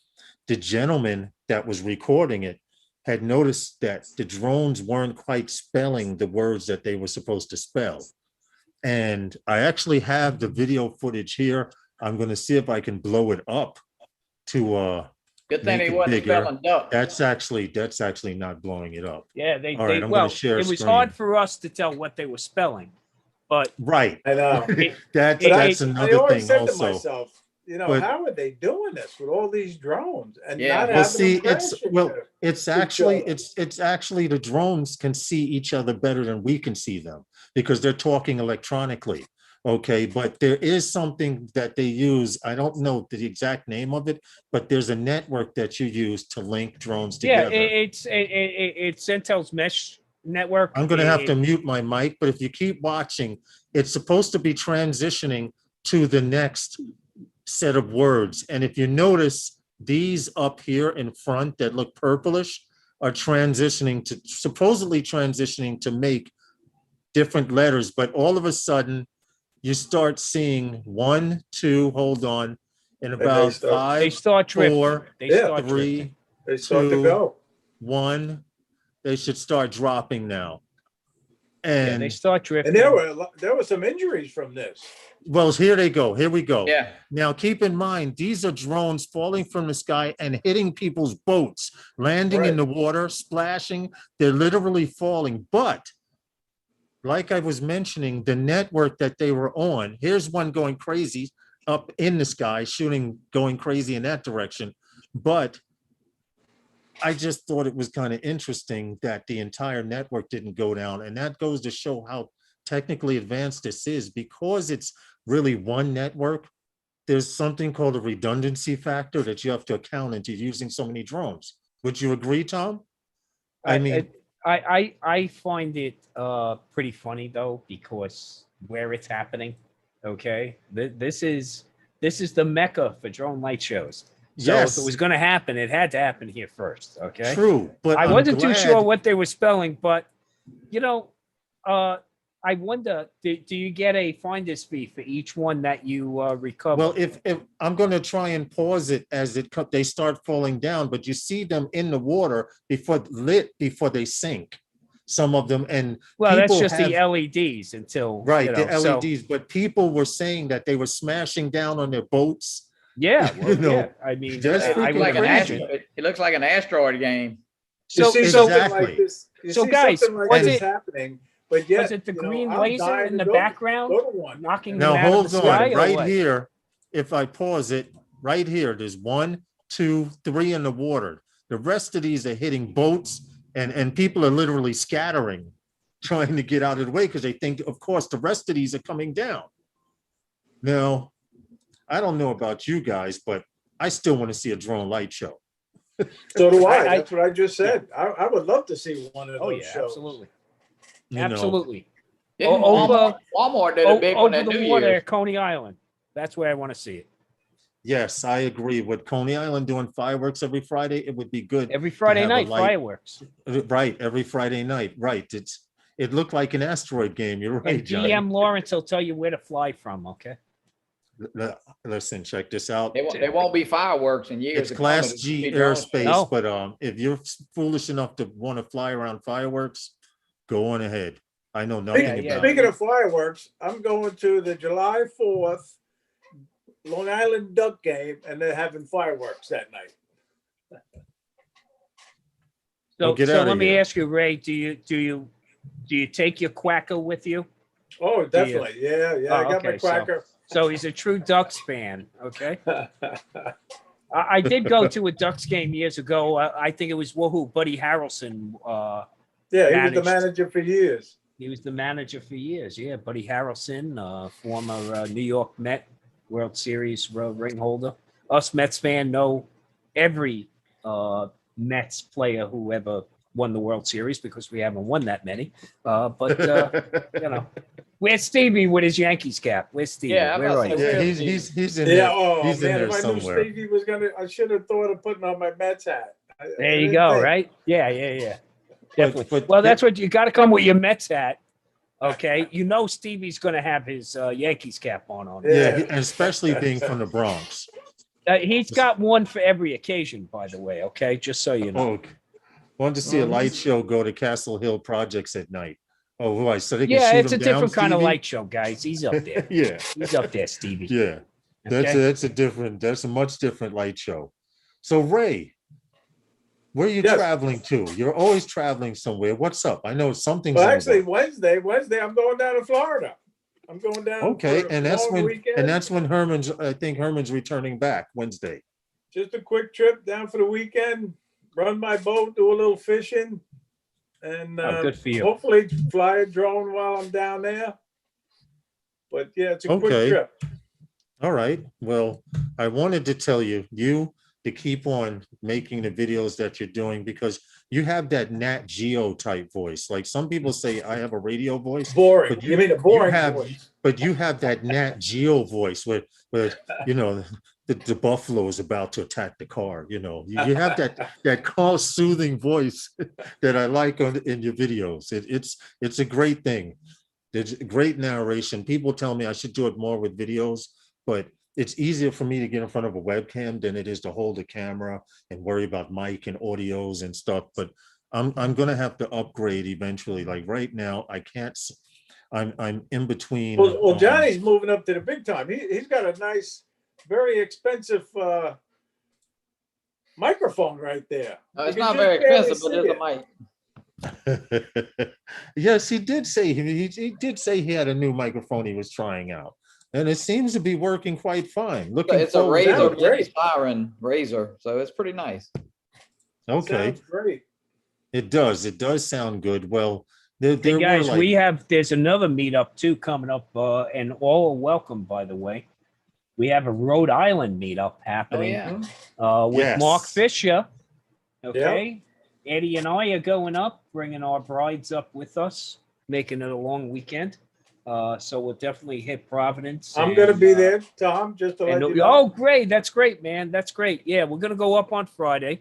the gentleman that was recording it had noticed that the drones weren't quite spelling the words that they were supposed to spell. And I actually have the video footage here. I'm going to see if I can blow it up to good thing make he it wasn't bigger. spelling duck. That's actually not blowing it up. Yeah, All right, I'm going to share it was screen. hard for us to tell what they were spelling, but right. I know. That's another thing said also. To myself, you know, how are they doing this with all these drones and not well, having see, them it's actually the drones can see each other better than we can see them because they're talking electronically. Okay, but there is something that they use. I don't know the exact name of it, but there's a network that you use to link drones together. Yeah, it's Intel's mesh network. I'm going to have to mute my mic, but if you keep watching, it's supposed to be transitioning to the next set of words. And if you notice, these up here in front that look purplish are supposedly transitioning to make different letters, but all of a sudden, you start seeing 1, 2, hold on, and about 5, they start 4, they 3, they start 2, to go. 1. They should start dropping now. And they start drifting. And there were some injuries from this. Well, here they go. Here we go. Yeah. Now, keep in mind, these are drones falling from the sky and hitting people's boats, landing in the water, splashing. They're literally falling. But like I was mentioning, the network that they were on, here's one going crazy up in the sky, going crazy in that direction. But I just thought it was kind of interesting that the entire network didn't go down. And that goes to show how technically advanced this is. Because it's really one network, there's something called a redundancy factor that you have to account into using so many drones. Would you agree, Tom? I find it pretty funny though, because where it's happening, okay, this is the mecca for drone light shows. So if it was going to happen, it had to happen here first. Okay. True, but I wasn't too sure what they were spelling, but you know, I wonder, do you get a finder's fee for each one that you recover? Well, if I'm going to try and pause it as they start falling down, but you see them in the water before they sink, some of them. And that's just the LEDs until the LEDs. But people were saying that they were smashing down on their boats. Yeah, well, I mean, it looks like an asteroid game. So exactly. So guys, was it happening? But yet, was it the green laser in the background knocking now them out of the sky? Right here, if I pause it, right here, there's 1, 2, 3 in the water. The rest of these are hitting boats, and people are literally scattering, trying to get out of the way because they think, of course, the rest of these are coming down. Now, I don't know about you guys, but I still want to see a drone light show. So do I. That's what I just said. I would love to see one of those shows. Absolutely. Absolutely. Walmart did a big one at New Year's. Over the water at Coney Island. That's where I want to see it. Yes, I agree. With Coney Island doing fireworks every Friday, it would be good. Every Friday night, fireworks. Right, every Friday night. Right. It looked like an asteroid game. You're right, and DM Lawrence will tell you where to fly from, okay? Listen, check this out. There won't be fireworks in years. It's Class G airspace, but if you're foolish enough to want to fly around fireworks, go on ahead. I know nothing about it. Speaking of fireworks, I'm going to the July 4th Long Island Duck game, and they're having fireworks that night. So let me ask you, Ray, do you take your quacker with you? Oh, definitely. Yeah. I got my quacker. So he's a true Ducks fan, okay? I did go to a Ducks game years ago. I think it was Buddy Harrelson. He was the manager for years. He was the manager for years. Yeah, Buddy Harrelson, former New York Met World Series ring holder. Us Mets fan know every Mets player who ever won the World Series because we haven't won that many. Where's Stevie with his Yankees cap? Where's Stevie? Yeah, Where are you? Yeah, he's in there. Oh he's man, in there if I somewhere. knew Stevie was I should have thought of putting on my Mets hat. There you go, right? Yeah. Definitely. Well, that's what you got to come with your Mets hat. Okay, Stevie's going to have his Yankees cap on. Yeah, especially being from the Bronx. He's got one for every occasion, by the way. Okay, just so you know. Wanted to see a light show go to Castle Hill Projects at night. Oh, why? So they can yeah, shoot it's a him down, different kind of Stevie? light show, guys. He's up there. Yeah, he's up there, Stevie. Yeah, Okay? that's a much different light show. So Ray, where are you traveling to? You're always traveling somewhere. What's up? I know something's. Well, actually, Wednesday, I'm going down to Florida. I'm going down. Okay, for and a that's long when weekend. I think Herman's returning back Wednesday. Just a quick trip down for the weekend. Run my boat, do a little fishing, and good for you. hopefully fly a drone while I'm down there. But yeah, it's a quick trip. All right. Well, I wanted to tell you to keep on making the videos that you're doing because you have that Nat Geo type voice. Like some people say I have a radio voice. Boring. You mean a boring voice? But you have that Nat Geo voice where the buffalo is about to attack the car. You have that calm, soothing voice that I like in your videos. It's a great thing. There's great narration. People tell me I should do it more with videos, but it's easier for me to get in front of a webcam than it is to hold a camera and worry about mic and audios and stuff. But I'm gonna have to upgrade eventually. Like right now, I can't. I'm in between. Well, Johnny's moving up to the big time. He's got a nice, very expensive microphone right there. It's not very expensive, but there's a mic. Yes, he did say he did say he had a new microphone he was trying out, and it seems to be working quite fine. It's a Razor, Siren Razor, so it's pretty nice. Okay, sounds great. It does sound good. Well, hey guys, there's another meetup too coming up, and all are welcome, by the way. We have a Rhode Island meetup happening with Mark Fisher. Okay. Yep. Eddie and I are going up, bringing our brides up with us, making it a long weekend. So we'll definitely hit Providence. I'm going to be there, Tom, just to let you know. Oh, great. That's great, man. That's great. Yeah, we're going to go up on Friday.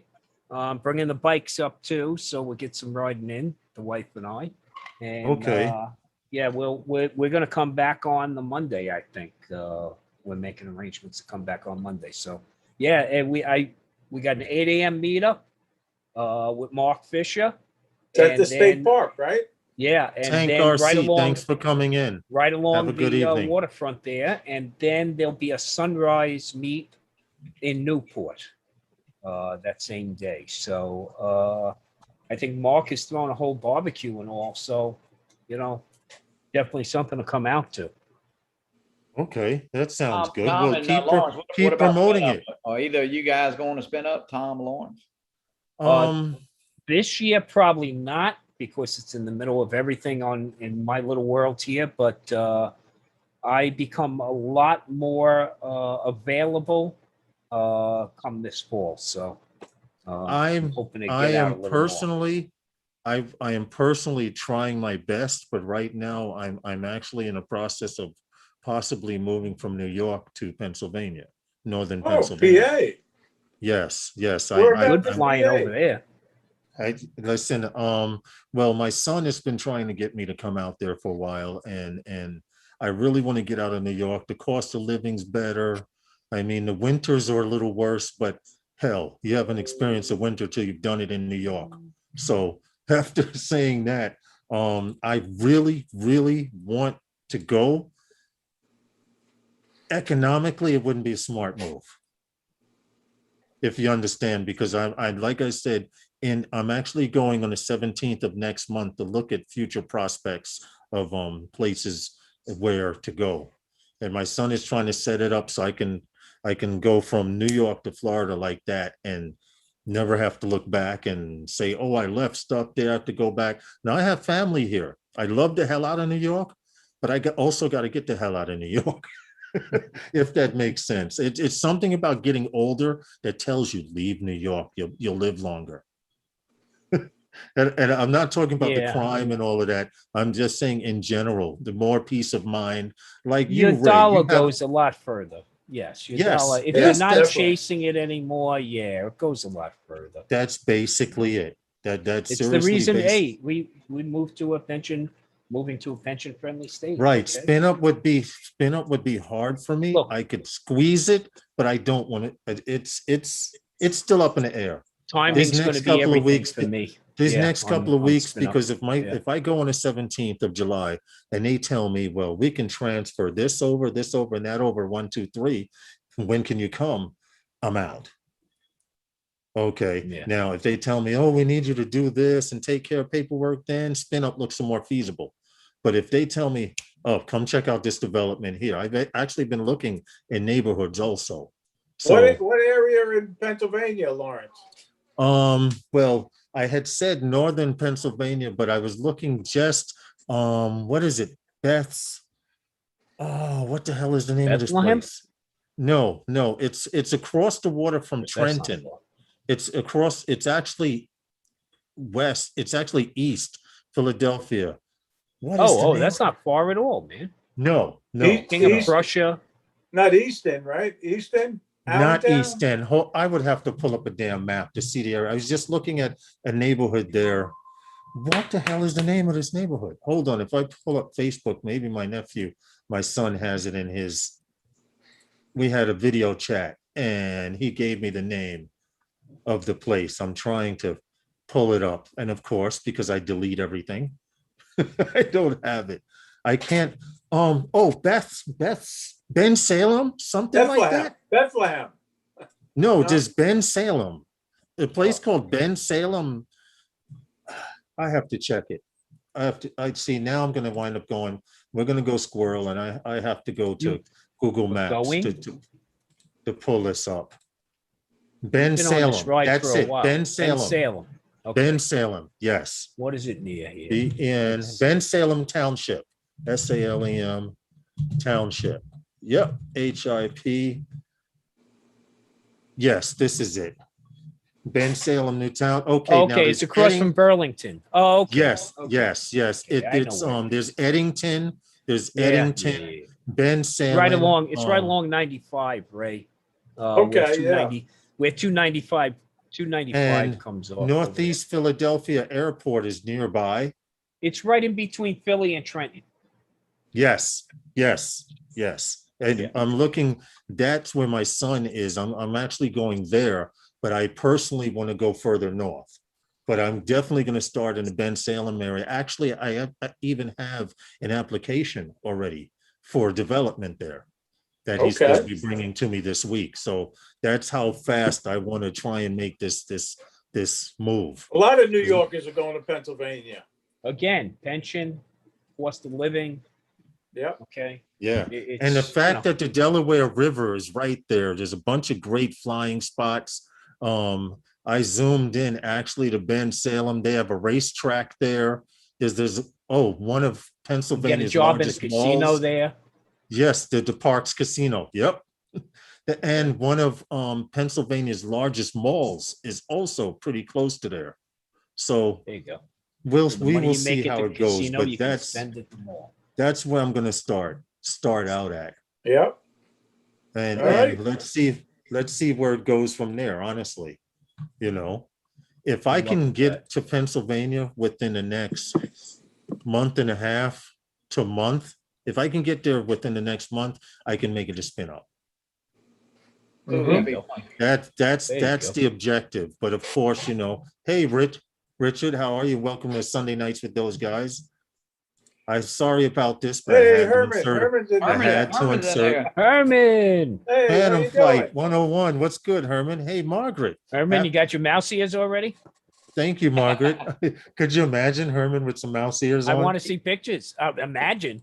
Bringing the bikes up too, so we'll get some riding in, the wife and I. And, we're going to come back on the Monday, I think. We're making arrangements to come back on Monday. So, yeah, and we got an 8 a.m. meetup with Mark Fisher. It's at the state park, right? Yeah, and Tank then RC, right along, thanks for coming in. Right along the waterfront there, and then there'll be a sunrise meet in Newport that same day. So I think Mark is throwing a whole barbecue and all. So, definitely something to come out to. Okay, that sounds good. Tom Well, and keep promoting it. Are either of you guys going to spin up, Tom, Lawrence? This year, probably not, because it's in the middle of everything in my little world here. But I become a lot more available come this fall. So I'm hoping to get out a little more. I am personally trying my best, but right now I'm actually in a process of possibly moving from New York to Pennsylvania, northern Pennsylvania. PA. Yes. Good flying over there. Listen, well, my son has been trying to get me to come out there for a while, and I really want to get out of New York. The cost of living's better. I mean, the winters are a little worse, but hell, you haven't experienced a winter till you've done it in New York. So after saying that, I really, really want to go. Economically, it wouldn't be a smart move, if you understand, because I like I said, I'm actually going on the 17th of next month to look at future prospects of places where to go, and my son is trying to set it up so I can go from New York to Florida like that and never have to look back and say, oh, I left stuff there, I have to go back. Now I have family here. I love the hell out of New York, but also got to get the hell out of New York. If that makes sense. It's something about getting older that tells you leave New York, you'll live longer. And I'm not talking about the crime and all of that. I'm just saying in general, the more peace of mind, like your dollar goes a lot further. Yes, your dollar. If you're not definitely chasing it anymore, it goes a lot further. That's basically it. That's it's the reason. Hey, we moved to a pension. Moving to a pension-friendly state. Right. Okay? Spin up would be hard for me. Look, I could squeeze it, but I don't want it. It's still up in the air. Timing's going to be everything for me. These next couple of weeks, because if I go on the 17th of July and they tell me, well, we can transfer this over, and that over, 1, 2, 3. When can you come? I'm out. Okay. Yeah. Now, if they tell me, oh, we need you to do this and take care of paperwork, then spin up looks more feasible. But if they tell me, oh, come check out this development here, I've actually been looking in neighborhoods also. So, what area in Pennsylvania, Lawrence? Well, I had said northern Pennsylvania, but I was looking just what is it? Beth's. Oh, what the hell is the name of this place? No, it's across the water from Trenton. It's actually west. It's actually east Philadelphia. That's not far at all, man. No. King of Prussia. Not Easton, right? Easton? Not Easton. I would have to pull up a damn map to see the area. I was just looking at a neighborhood there. What the hell is the name of this neighborhood? Hold on. If I pull up Facebook, maybe my son has it in his. We had a video chat and he gave me the name of the place. I'm trying to pull it up. And of course, because I delete everything, I don't have it. I can't. Beth's Ben Salem, something like that. Bethlehem. No, just Ben Salem. A place called Ben Salem. I have to check it. I see now. I'm going to wind up going. We're going to go squirrel, and I have to go to Google Maps to pull this up. Ben Salem. That's it. Ben Salem. Okay. Ben Salem, yes. What is it near here? In Ben Salem Township, SALEM Township. Yep, HIP. Yes, this is it. Ben Salem, Newtown. Okay, now it's across from Burlington. Oh, okay. Yes. Okay, it's there's Eddington. Yeah. Ben Salem. Right along. It's right along 95, Ray. Where 295. 295 comes off. Northeast Philadelphia Airport is nearby. It's right in between Philly and Trenton. Yes. And I'm looking, that's where my son is. I'm actually going there, but I personally want to go further north. But I'm definitely going to start in the Ben Salem area. Actually, I even have an application already for development there that he's supposed to be bringing to me this week. So that's how fast I want to try and make this move. A lot of New Yorkers are going to Pennsylvania. Again, pension, cost of living. Yeah. Okay. Yeah. And the fact that the Delaware River is right there, there's a bunch of great flying spots. I zoomed in actually to Ben Salem. They have a racetrack there. There's one of Pennsylvania's largest malls. Casino there. Yes, the Parks Casino. Yep. And one of Pennsylvania's largest malls is also pretty close to there. So there you go. We will see how it goes. But that's where I'm going to start out at. Yep. And let's see where it goes from there. Honestly, if I can get to Pennsylvania within the next month and a half to month. If I can get there within the next month, I can make it a spin up. That's the objective. But of course, hey, Richard, how are you? Welcome to Sunday Nights with those guys. I'm sorry about this, but hey, Herman's in there. Herman. Hey, Phantom Flight 101. What's good, Herman? Hey, Margaret. Herman, you got your mouse ears already? Thank you, Margaret. Could you imagine Herman with some mouse ears on? I want to see pictures. Imagine.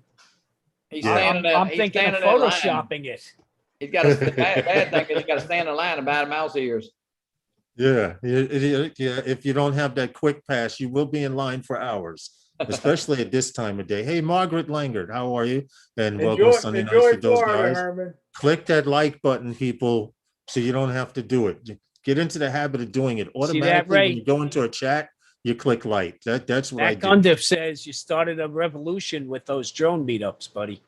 I'm thinking of photoshopping it. He's got a bad thing. He's got to stand in line about mouse ears. Yeah. If you don't have that quick pass, you will be in line for hours. especially at this time of day. Hey, Margaret Langard, how are you? And welcome Sunday nights to those Florida, guys. Herman. Click that like button, people, so you don't have to do it. Get into the habit of doing it automatically. When you go into a chat, you click like. That's what I do. Gundif says you started a revolution with those drone meetups, buddy.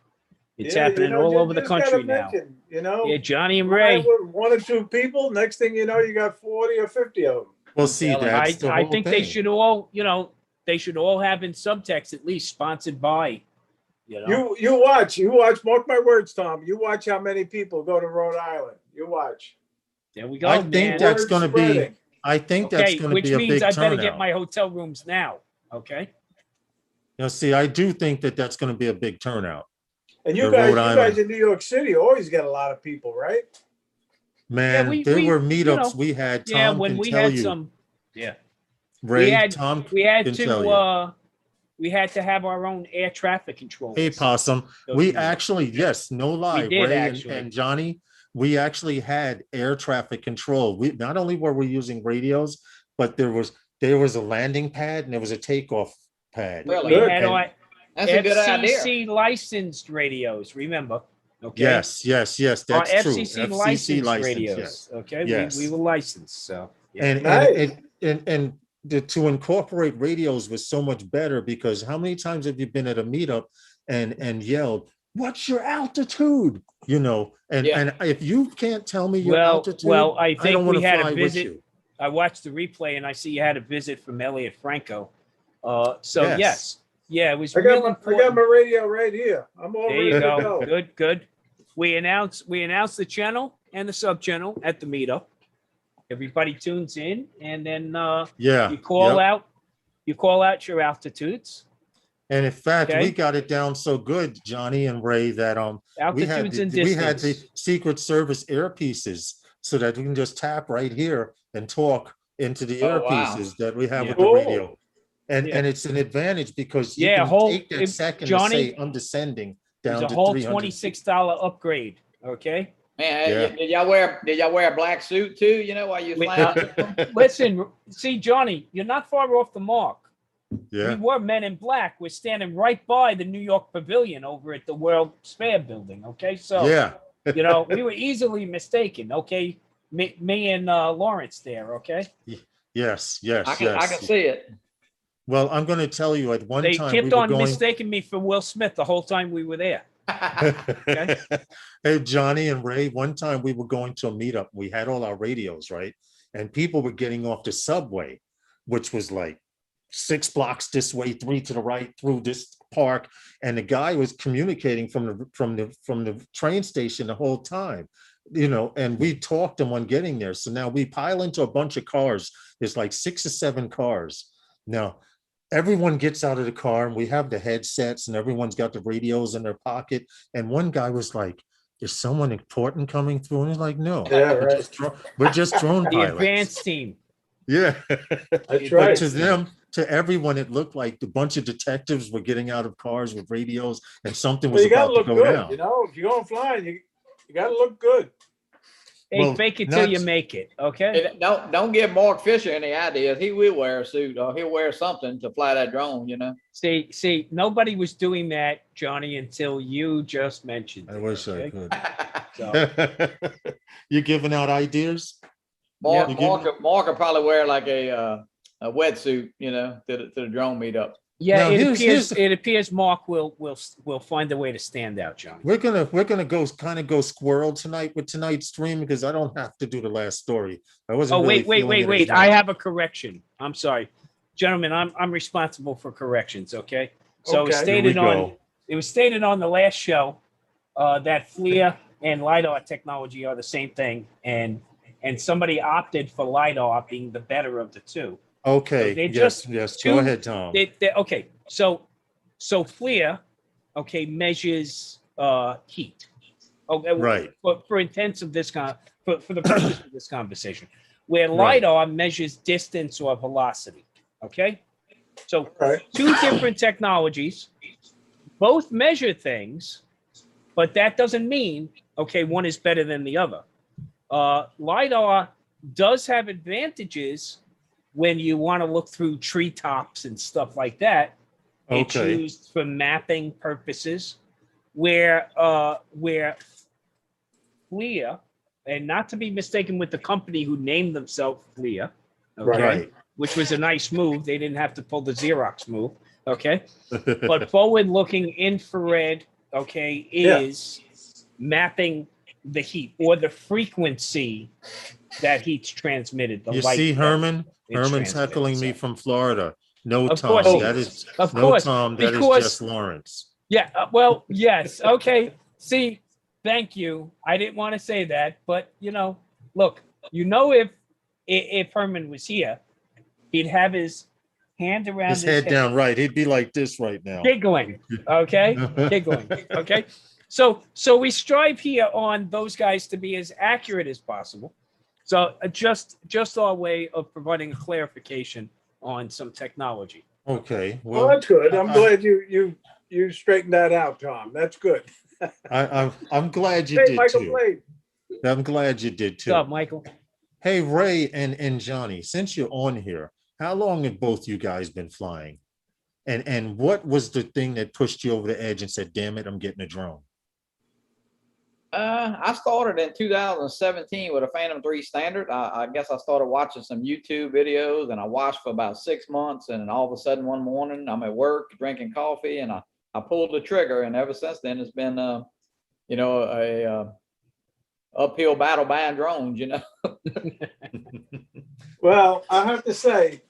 It's happening all over the country now. Yeah, Johnny and Ray. One or two people. Next thing you know, you got 40 or 50 of them. Well, see, that's the whole I think thing. they should all, they should all have in subtext at least sponsored by. You watch. Mark my words, Tom. You watch how many people go to Rhode Island. You watch. There we go. I think that's going to be. I think that's going to be a big turnout. Which means I better get my hotel rooms now. Okay. See, I do think that that's going to be a big turnout. And you guys in New York City always get a lot of people, right? Man, there were meetups we had. Tom when can we tell had you. some, Ray, we had to have our own air traffic control. Hey, Possum, we actually, yes, no lie, Ray and Johnny, we actually had air traffic control. We not only were we using radios, but there was a landing pad and there was a takeoff pad. Really? We had our FCC licensed radios. Remember? Okay. Yes. That's true. FCC licensed radios. Yes. Okay. Yes. We were licensed. So and to incorporate radios was so much better, because how many times have you been at a meetup and yelled, "What's your altitude?" And if you can't tell me your altitude, I think we had a visit. I watched the replay and I see you had a visit from Elliot Franco. Yes. Yeah, it was real important. I got my radio right here. I'm all ready to go. Good. We announced the channel and the sub channel at the meetup. Everybody tunes in, and then you call out your altitudes. And in fact, we got it down so good, Johnny and Ray, that we had the Secret Service earpieces so that we can just tap right here and talk into the earpieces that we have with the radio. And it's an advantage because you can take that second Johnny, to say I'm descending down to $300. A whole $26 upgrade. Okay. Man, did y'all wear a black suit too? While you flying? Listen, see, Johnny, you're not far off the mark. Yeah. We were men in black. We're standing right by the New York Pavilion over at the World Spare Building. Okay, so we were easily mistaken. Okay, me and Lawrence there. Okay. Yes. I can see it. Well, I'm going to tell you, at one time they kept on mistaking me for Will Smith the whole time we were there. Okay. Hey, Johnny and Ray, one time we were going to a meetup. We had all our radios, right? And people were getting off the subway, which was like 6 blocks this way, 3 to the right, through this park. And the guy was communicating from the train station the whole time. And we talked him on getting there. So now we pile into a bunch of cars. There's like 6 or 7 cars. Now, everyone gets out of the car and we have the headsets and everyone's got the radios in their pocket. And one guy was like, "Is someone important coming through?" And he's like, "No, we're just drone pilots." The advanced team. Yeah. That's right. But to everyone, it looked like a bunch of detectives were getting out of cars with radios and something was about to go down. If you're going flying, you got to look good. Hey, fake it till you make it, okay? Don't give Mark Fisher any ideas. He will wear a suit or he'll wear something to fly that drone, See, nobody was doing that, Johnny, until you just mentioned it. I wish I could. So. You're giving out ideas? Mark will probably wear like a wetsuit, to the drone meetup. Yeah, it appears Mark will find a way to stand out, John. We're gonna go squirrel tonight with tonight's stream, because I don't have to do the last story. I wasn't. Wait! I have a correction. I'm sorry, gentlemen. I'm responsible for corrections. Okay. So it was stated on the last show that FLIR and LiDAR technology are the same thing, and somebody opted for LiDAR being the better of the two. Okay. So yes. Go ahead, Tom. Okay. So FLIR, measures heat. Okay. Right. For intents of this for the purpose of this conversation, where LiDAR measures distance or velocity. Okay. So two different technologies, both measure things, but that doesn't mean one is better than the other. LiDAR does have advantages when you want to look through treetops and stuff like that. It's used for mapping purposes, where FLIR, and not to be mistaken with the company who named themselves FLIR, okay, Right. which was a nice move. They didn't have to pull the Xerox move, okay. But forward-looking infrared, okay, is mapping the heat or the frequency that heat's transmitted. The You light see, that Herman's transmitted, heckling me so. from Florida. No, Of Tom, course he that is. is Of no course, Tom, that is because- just Lawrence. Yeah, well, yes, okay. See, thank you. I didn't want to say that, but you know, look, you know, if Herman was here, he'd have his hand around His head down, right? He'd be like this right now. giggling, okay, giggling, okay. So we strive here on those guys to be as accurate as possible. So just our way of providing a clarification on some technology. Okay, Well, that's good. I'm glad you straightened that out, Tom. That's good. I'm glad you Hey, did Michael too. Blade. I'm glad you did too. What's up, Michael? Hey, Ray and Johnny, since you're on here, how long have both you guys been flying? And what was the thing that pushed you over the edge and said, damn it, I'm getting a drone? I started in 2017 with a Phantom 3 Standard. I guess I started watching some YouTube videos, and I watched for about 6 months, and all of a sudden one morning I'm at work drinking coffee, and I pulled the trigger, and ever since then it's been you know, a uphill battle buying drones, you know. Well, I have to say,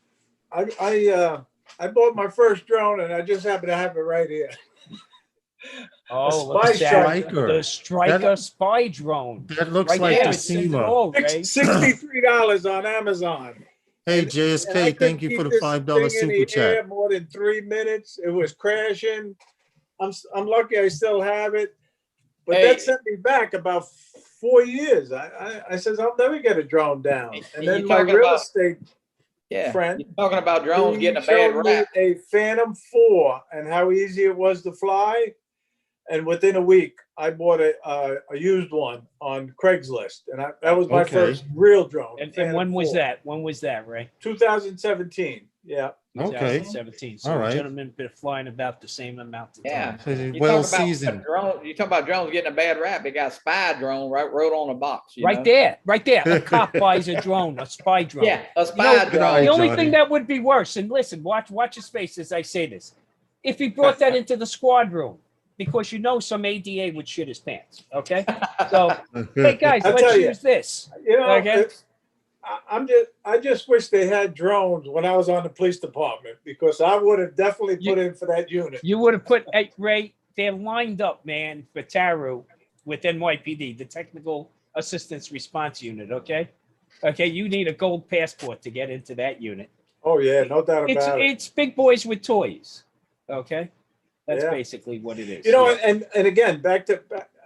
I bought my first drone, and I just happen to have it right here. Oh, A look at spy that. striker. The Striker spy drone. That looks Right like there. the It's in the SEMA. roll, Ray. $63 on Amazon. Hey, And I JSK, couldn't thank you for keep the this $5 thing in super the chat. air more than 3 minutes. It was crashing. I'm lucky I still have it. But Hey. that sent me back about 4 years. I says, I'll never get a drone down. And then my real estate friend, you're talking about drones he getting a bad showed me rap. a Phantom 4 and how easy it was to fly. And within a week, I bought a used one on Craigslist. And that was my first real drone. And when was that? When was that, Ray? 2017. Yeah. Okay. 2017. So All the right. gentleman been flying about the same amount of time. Yeah. Well seasoned. You talk about drones getting a bad rap. It got spy drone wrote on a box. Right there. A cop buys a drone, a spy drone. Yeah, a spy drone. The only Johnny. thing that would be worse, and listen, watch his face as I say this. If he brought that into the squad room, because you know some ADA would shit his pants. Okay. So hey guys, I'll let's tell you. use this. You know, Okay. I just wish they had drones when I was on the police department, because I would have definitely put in for that unit. You would have put, hey, Ray, they're lined up, man, for TARU with NYPD, the Technical Assistance Response Unit, okay? Okay, you need a gold passport to get into that unit. Oh, yeah, no doubt about it. It's big boys with toys, okay? That's Yeah. basically what it is. You know, and again, back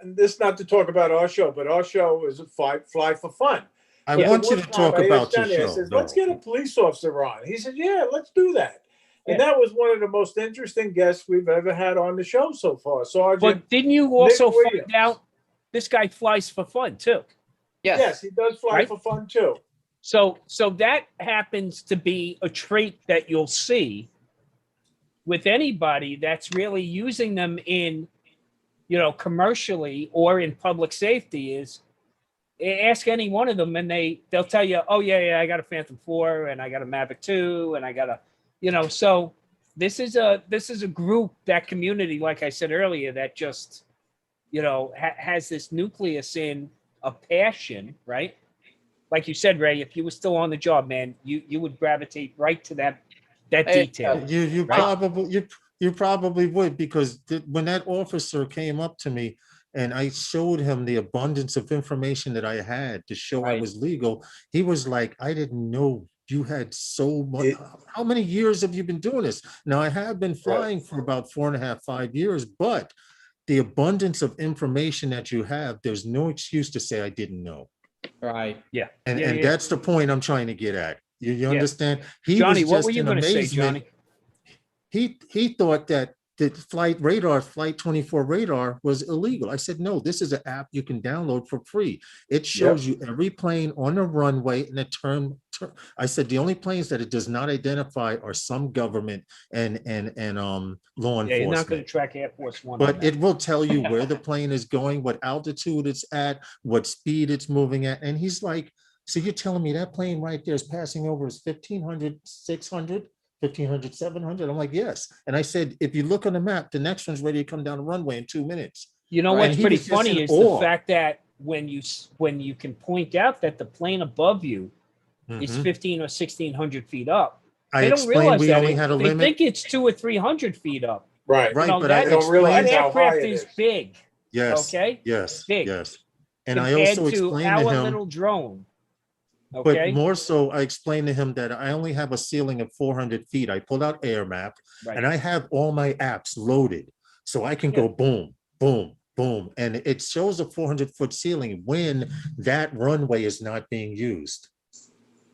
and this, not to talk about our show, but our show is a fly for fun. I want you to talk about your I show. says, let's get a police officer on. He said, yeah, let's do that. And that was one of the most interesting guests we've ever had on the show so far. Sergeant. But didn't you also Nick find Williams. out this guy flies for fun too? Yes, he does fly Right? for fun too. So that happens to be a trait that you'll see with anybody that's really using them in, you know, commercially or in public safety. Is ask any one of them and they'll tell you, oh yeah, I got a Phantom 4 and I got a Mavic 2 and I got a, you know, so this is a group, that community, like I said earlier, that just, you know, has this nucleus in a passion, right? Like you said, Ray, if you were still on the job, man, you would gravitate right to that detail. You right? probably would, because when that officer came up to me and I showed him the abundance of information that I had to show I was legal, he was like, I didn't know you had so much. How many years have you been doing this? Now, I have been flying for about 4.5, 5 years, but the abundance of information that you have, there's no excuse to say I didn't know. Right. Yeah. And that's the point I'm trying to get at. You understand? Johnny, what were you going to say, Johnny? He thought that the Flight 24 radar was illegal. I said, no, this is an app you can download for free. It shows you every plane on the runway and the term. I said, the only planes that it does not identify are some government and law enforcement. You're not going to track Air Force One. But it will tell you where the plane is going, what altitude it's at, what speed it's moving at. And he's like, so you're telling me that plane right there is passing over is 1,500, 600? 1,500, 700. I'm like, yes. And I said, if you look on the map, the next one's ready to come down the runway in 2 minutes. You know what's pretty funny is the fact that when you can point out that the plane above you is 1,500 or 1,600 feet up, they don't realize we that only had a limit. They think it's 200 or 300 feet up. Right. Right. You know, but that, I don't realize that aircraft is big. Yes. Okay. Yes. Big. Yes. And I also explained to him, little drone. Okay. But more so, I explained to him that I only have a ceiling of 400 feet. I pulled out Air Map, and I have all my apps loaded, so I can go boom, boom, boom, and it shows a 400-foot ceiling when that runway is not being used.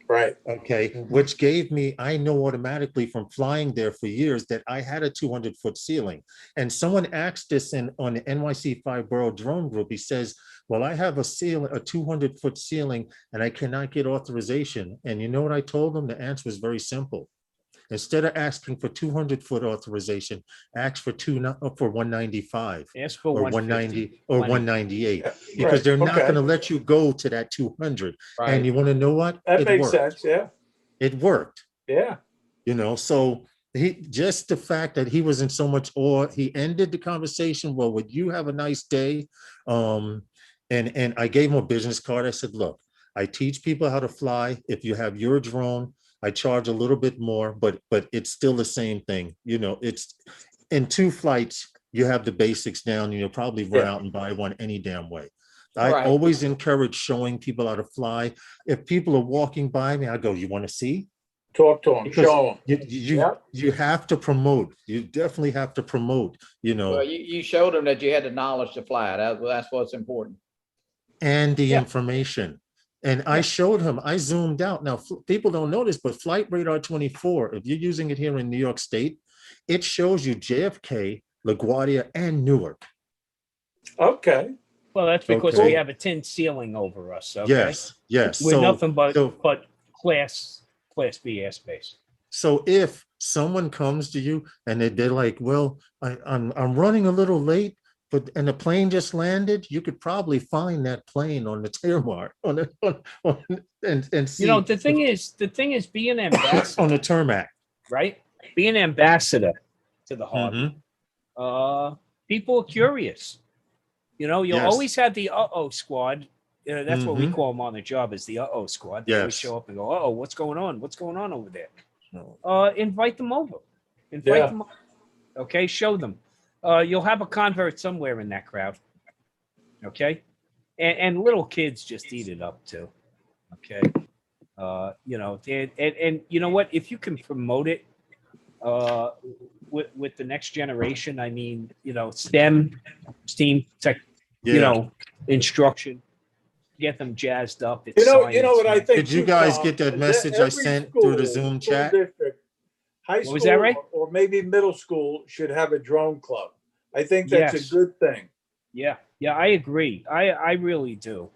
Right. Okay. Which gave me, I know automatically from flying there for years that I had a 200-foot ceiling. And someone asked this on the NYC 5 Borough Drone Group. He says, well, I have a 200-foot ceiling and I cannot get authorization. And you know what I told him? The answer was very simple. Instead of asking for 200-foot authorization, ask for 195. Ask for or 190 or 198, because they're not going to let you go to that 200. Right. And you want to know what? That makes sense. Yeah. It worked. Yeah. You know, so just the fact that he was in so much awe, he ended the conversation. Well, would you have a nice day? And I gave him a business card. I said, look, I teach people how to fly. If you have your drone, I charge a little bit more, but it's still the same thing. You know, it's in 2 flights, you have the basics down, and you'll probably run out and buy one any damn way. I always encourage showing people how to fly. If people are walking by me, I go, you want to see? Talk to them, show them. You have to promote. You definitely have to promote, you know. Well, you showed them that you had the knowledge to fly. That's what's important. And the information. And I showed him, I zoomed out. Now, people don't know this, but Flight Radar 24, if you're using it here in New York State, it shows you JFK, LaGuardia, and Newark. Okay. Well, that's because we have a tin ceiling over us. Okay? Yes, yes. We're nothing but class B airspace. So if someone comes to you and they're like, well, I'm running a little late, and the plane just landed, you could probably find that plane on the tarmac and see. You know, the thing is being an ambassador on the tarmac, right? Being an ambassador to the hobby. People are curious. You know, you'll always have the squad. That's what we call them on the job, is the squad. They always show up and go, what's going on? What's going on over there? Invite them over. Invite them over. Okay, show them. You'll have a convert somewhere in that crowd. Okay. And little kids just eat it up too. Okay. You know, and you know what? If you can promote it with the next generation, I mean, you know, STEM tech, you know, instruction, get them jazzed up. You know what I think? Did you guys get that message I sent through the Zoom chat? High school or maybe middle school should have a drone club. I think that's a good thing. Yeah, I agree. I really do.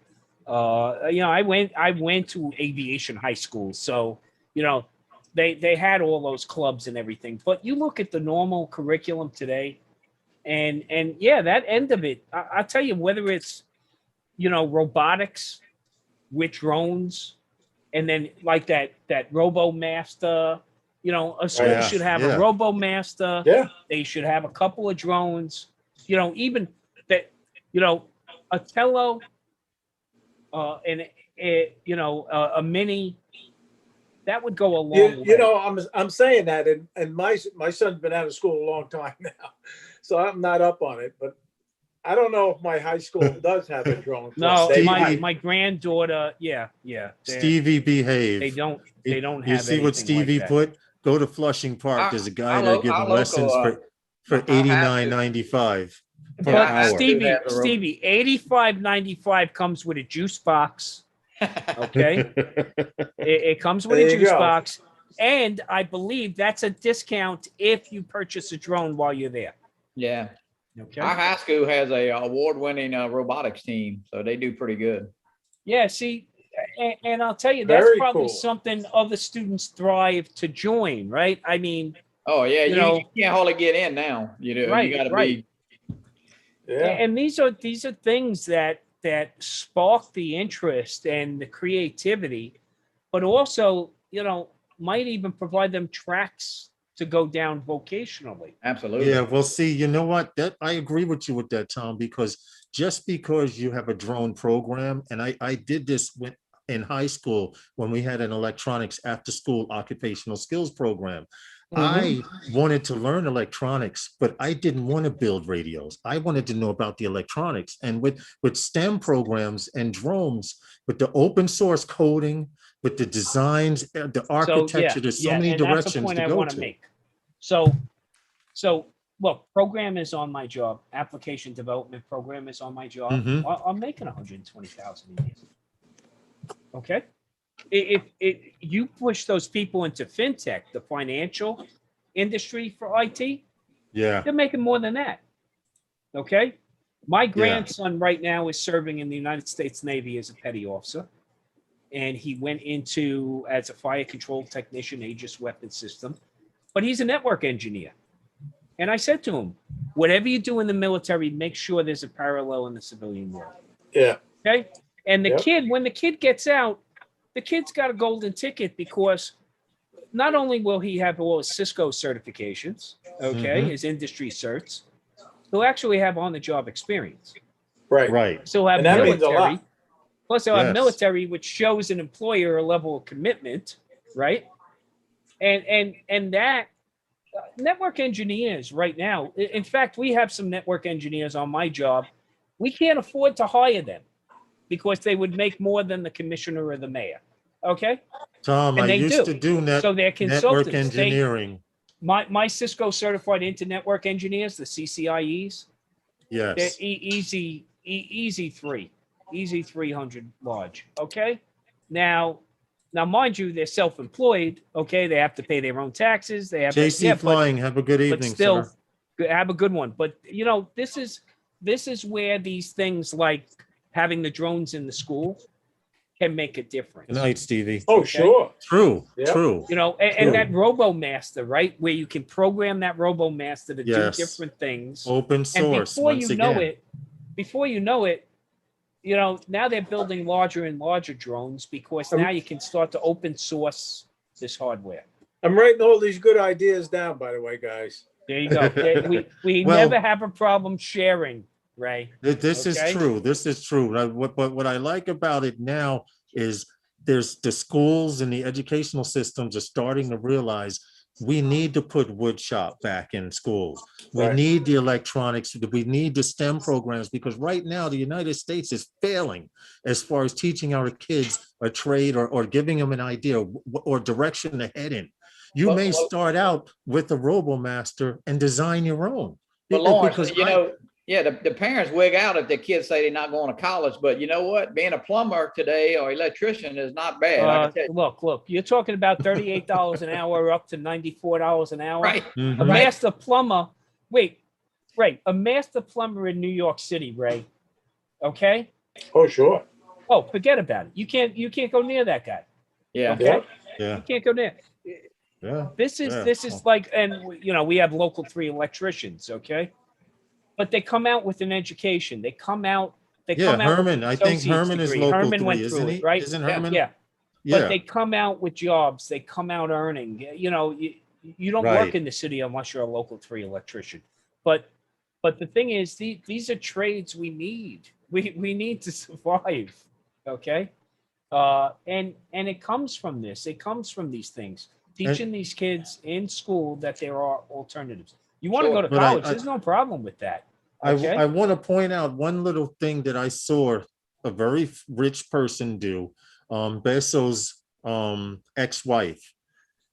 You know, I went to aviation high school, so you know, they had all those clubs and everything. But you look at the normal curriculum today, and that end of it, I'll tell you, whether it's, you know, robotics with drones, and then like that Robo Master. You know, a school should have a Robo Master. Yeah. They should have a couple of drones. You know, even that, you know, a Tello, and you know, a Mini. That would go a long way. You know, I'm saying that, and my son's been out of school a long time now, so I'm not up on it. But I don't know if my high school does have a drone. No, my granddaughter, Stevie, behave. They don't have. You see what Stevie put? Go to Flushing Park. There's a guy there giving lessons for $89.95 per hour. Stevie, $85.95 comes with a juice box. Okay, it comes with a juice box. And I believe that's a discount if you purchase a drone while you're there. Yeah. Okay. Our high school has a award-winning robotics team, so they do pretty good. Yeah, see, and I'll tell you, that's probably something other students thrive to join, right? I mean, oh yeah, you can't hardly get in now. You know, right, you got to be. Yeah. And these are things that spark the interest and the creativity, but also, might even provide them tracks to go down vocationally. Absolutely. Yeah, well, see, you know what? That I agree with you with that, Tom, because just because you have a drone program, and I did this in high school when we had an electronics after school occupational skills program. I wanted to learn electronics, but I didn't want to build radios. I wanted to know about the electronics. And with STEM programs and drones, with the open source coding, with the designs, the architecture, there's so many directions to go to. So look, program is on my job. Application development program is on my job. I'm making 120,000 a year. Okay. If you push those people into fintech, the financial industry for IT, they're making more than that. Okay. My grandson right now is serving in the United States Navy as a petty officer. And he went into as a fire control technician, Aegis weapon system, but he's a network engineer. And I said to him, whatever you do in the military, make sure there's a parallel in the civilian world. Yeah. Okay. And the kid, when the kid gets out, the kid's got a golden ticket because not only will he have all his Cisco certifications, his industry certs, he'll actually have on-the-job experience. Right. So he'll have military. Plus, he'll have military, which shows an employer a level of commitment, right? And that network engineers right now, in fact, we have some network engineers on my job. We can't afford to hire them because they would make more than the commissioner or the mayor. Okay. Tom, I used to do so they're network engineering. My Cisco certified network engineers, the CCIEs. Yes. They're easy 300 large. Okay. Now, mind you, they're self-employed. Okay. They have to pay their own taxes. They have JC Flying. Have a good evening, still, sir. Have a good one. But this is where these things like having the drones in the school can make a difference. Good night, Stevie. Oh, sure. True. True. And that RoboMaster, right? Where you can program that RoboMaster to do different things. Open source. And before you know it, now they're building larger and larger drones because now you can start to open source this hardware. I'm writing all these good ideas down, by the way, guys. There you go. We never have a problem sharing, Ray. This is true. This is true. But what I like about it now is there's the schools and the educational systems are starting to realize we need to put wood shop back in schools. We need the electronics. We need the STEM programs because right now the United States is failing as far as teaching our kids a trade or giving them an idea or direction to head in. You may start out with a RoboMaster and design your own. But Lawrence, the parents wig out if their kids say they're not going to college. But you know what? Being a plumber today or electrician is not bad. Look, you're talking about $38 an hour up to $94 an hour. Right. A master plumber. A master plumber in New York City, Ray. Okay. Oh, sure. Oh, forget about it. You can't go near that guy. Yeah. Okay? Yeah. You can't go near. Yeah. This is like, and we have local 3 electricians, okay? But they come out with an education. They come out. Herman. I think Herman is local 3, isn't he? Right? Isn't Herman? Yeah. But they come out with jobs. They come out earning. You don't work in the city unless you're a local 3 electrician. But the thing is, these are trades we need. We need to survive. Okay. And it comes from this. It comes from these things. Teaching these kids in school that there are alternatives. You want to go to college, there's no problem with that. Okay? I want to point out one little thing that I saw a very rich person do. Bezos' ex-wife,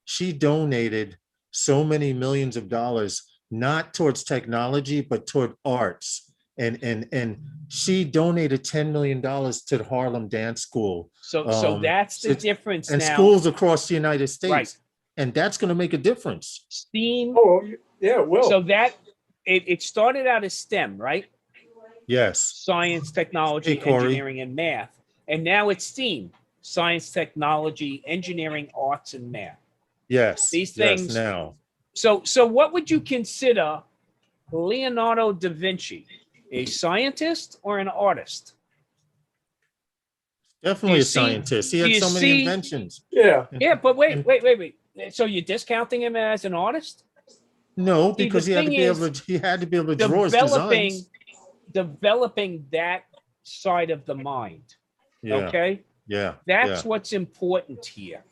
she donated so many millions of dollars, not towards technology, but toward arts. And she donated $10 million to the Harlem Dance School. So that's the difference and now. schools across the United States. Right. and that's going to make a difference. STEAM. Oh, yeah, it will. So that it started out as STEM, right? Yes. Science, technology, engineering, and math. And now it's STEAM, science, technology, engineering, arts, and math. Yes. These things. Yes, now. So what would you consider Leonardo da Vinci? A scientist or an artist? Definitely a scientist. He had so many inventions. Yeah. Yeah, but wait. So you're discounting him as an artist? No, because he had to be able to draw his designs. Developing that side of the mind. Yeah. Okay. Yeah. That's what's important here.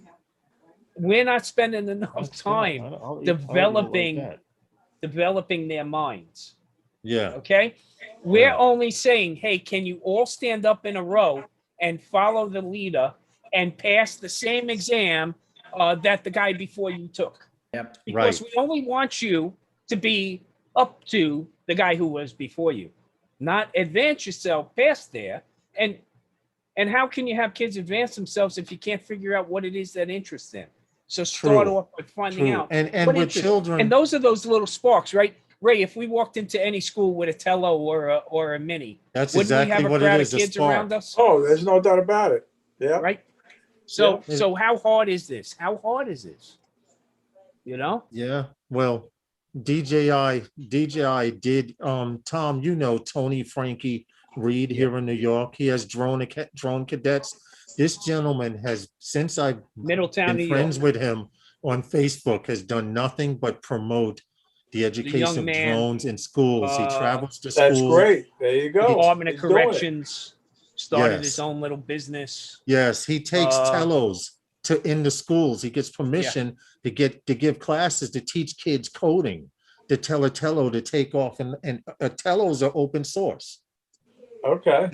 We're not spending enough time developing their minds. Yeah. Okay. We're only saying, hey, can you all stand up in a row and follow the leader and pass the same exam that the guy before you took? Yep. Because we only want you to be up to the guy who was before you, not advance yourself past there. And how can you have kids advance themselves if you can't figure out what it is that interests them? So start off with finding out. And with children. And those are those little sparks, right? Ray, if we walked into any school with a Tello or a Mini, that's wouldn't exactly we have a crowd of kids around us? Oh, there's no doubt about it. Yeah. Right. So how hard is this? How hard is this? You know? Yeah. Well, DJI did Tom, you know Tony Frankie Reed here in New York. He has drone cadets. This gentleman has, since I've been friends with him on Facebook, has done nothing but promote the education of drones in schools. He travels to schools. That's great. There you go. Department of Corrections started his own little business. Yes, he takes telos in the schools. He gets permission to give classes to teach kids coding, to tell a tello to take off, and telos are open source. Okay.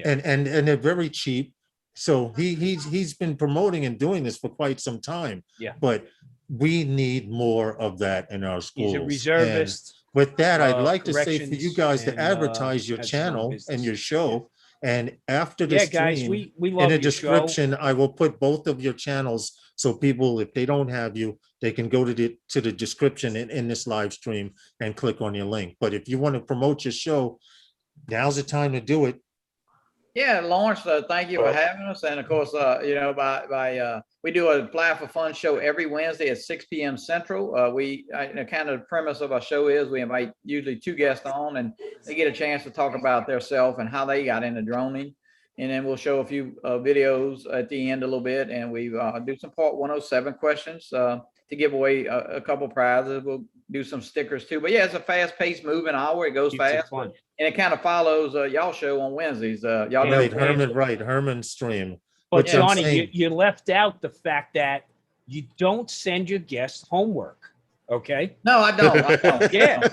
And they're very cheap. So he's been promoting and doing this for quite some time. Yeah. But we need more of that in our schools. He's a reservist. And with that, I'd like to say for you guys to advertise your channel and your show. And after the stream, guys, we love in the description, I will put both of your channels so people, if they don't have you, they can go to the description in this live stream and click on your link. But if you want to promote your show, now's the time to do it. Yeah, Lawrence, thank you for having us. And of course, we do a Fly for Fun show every Wednesday at 6 p.m. Central. Kind of the premise of our show is we invite usually 2 guests on, and they get a chance to talk about themselves and how they got into droning. And then we'll show a few videos at the end a little bit, and we do some Part 107 questions to give away a couple prizes. We'll do some stickers too. But yeah, it's a fast-paced moving hour. It goes fast. And it kind of follows y'all show on Wednesdays. Y'all Herman's stream. But Johnny, you left out the fact that you don't send your guests homework. Okay? No, I don't. Yeah.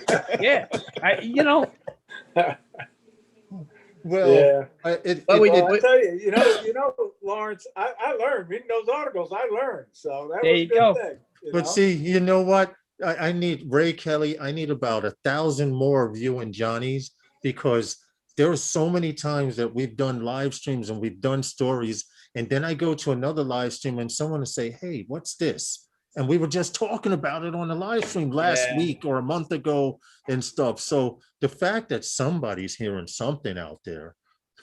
Well, I tell you, you know, Lawrence, I learned reading those articles. I learned, so that was a good thing. But see, you know what? I need Ray Kelly. I need about 1,000 more of you and Johnny's, because there are so many times that we've done live streams and we've done stories, and then I go to another live stream and someone will say, "Hey, what's this?" And we were just talking about it on the live stream last week or a month ago and stuff. So the fact that somebody's hearing something out there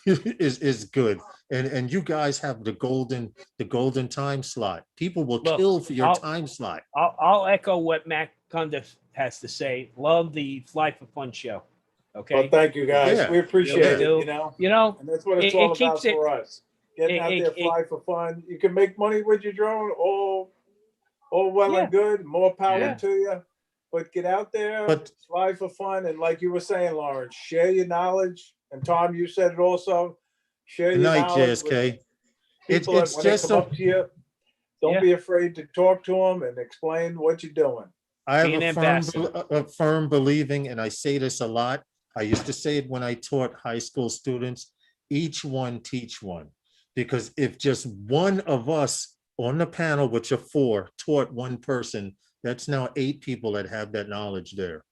is good. And you guys have the golden time slot. People will kill for your time slot. I'll echo what Matt Cundiff has to say. Love the Fly for Fun show. Okay. Well, thank you guys. We appreciate it. You know, and that's what it's all about for us. Getting out there, fly for fun. You can make money with your drone, all well and good. More power to you. But get out there, fly for fun, and like you were saying, Lawrence, share your knowledge. And Tom, you said it also. Share your knowledge. JSK. It's just up to you. Don't be afraid to talk to them and explain what you're doing. I have a firm believing, and I say this a lot. I used to say it when I taught high school students, each one teach one. Because if just one of us on the panel, which are 4, taught one person, that's now 8 people that have that knowledge there.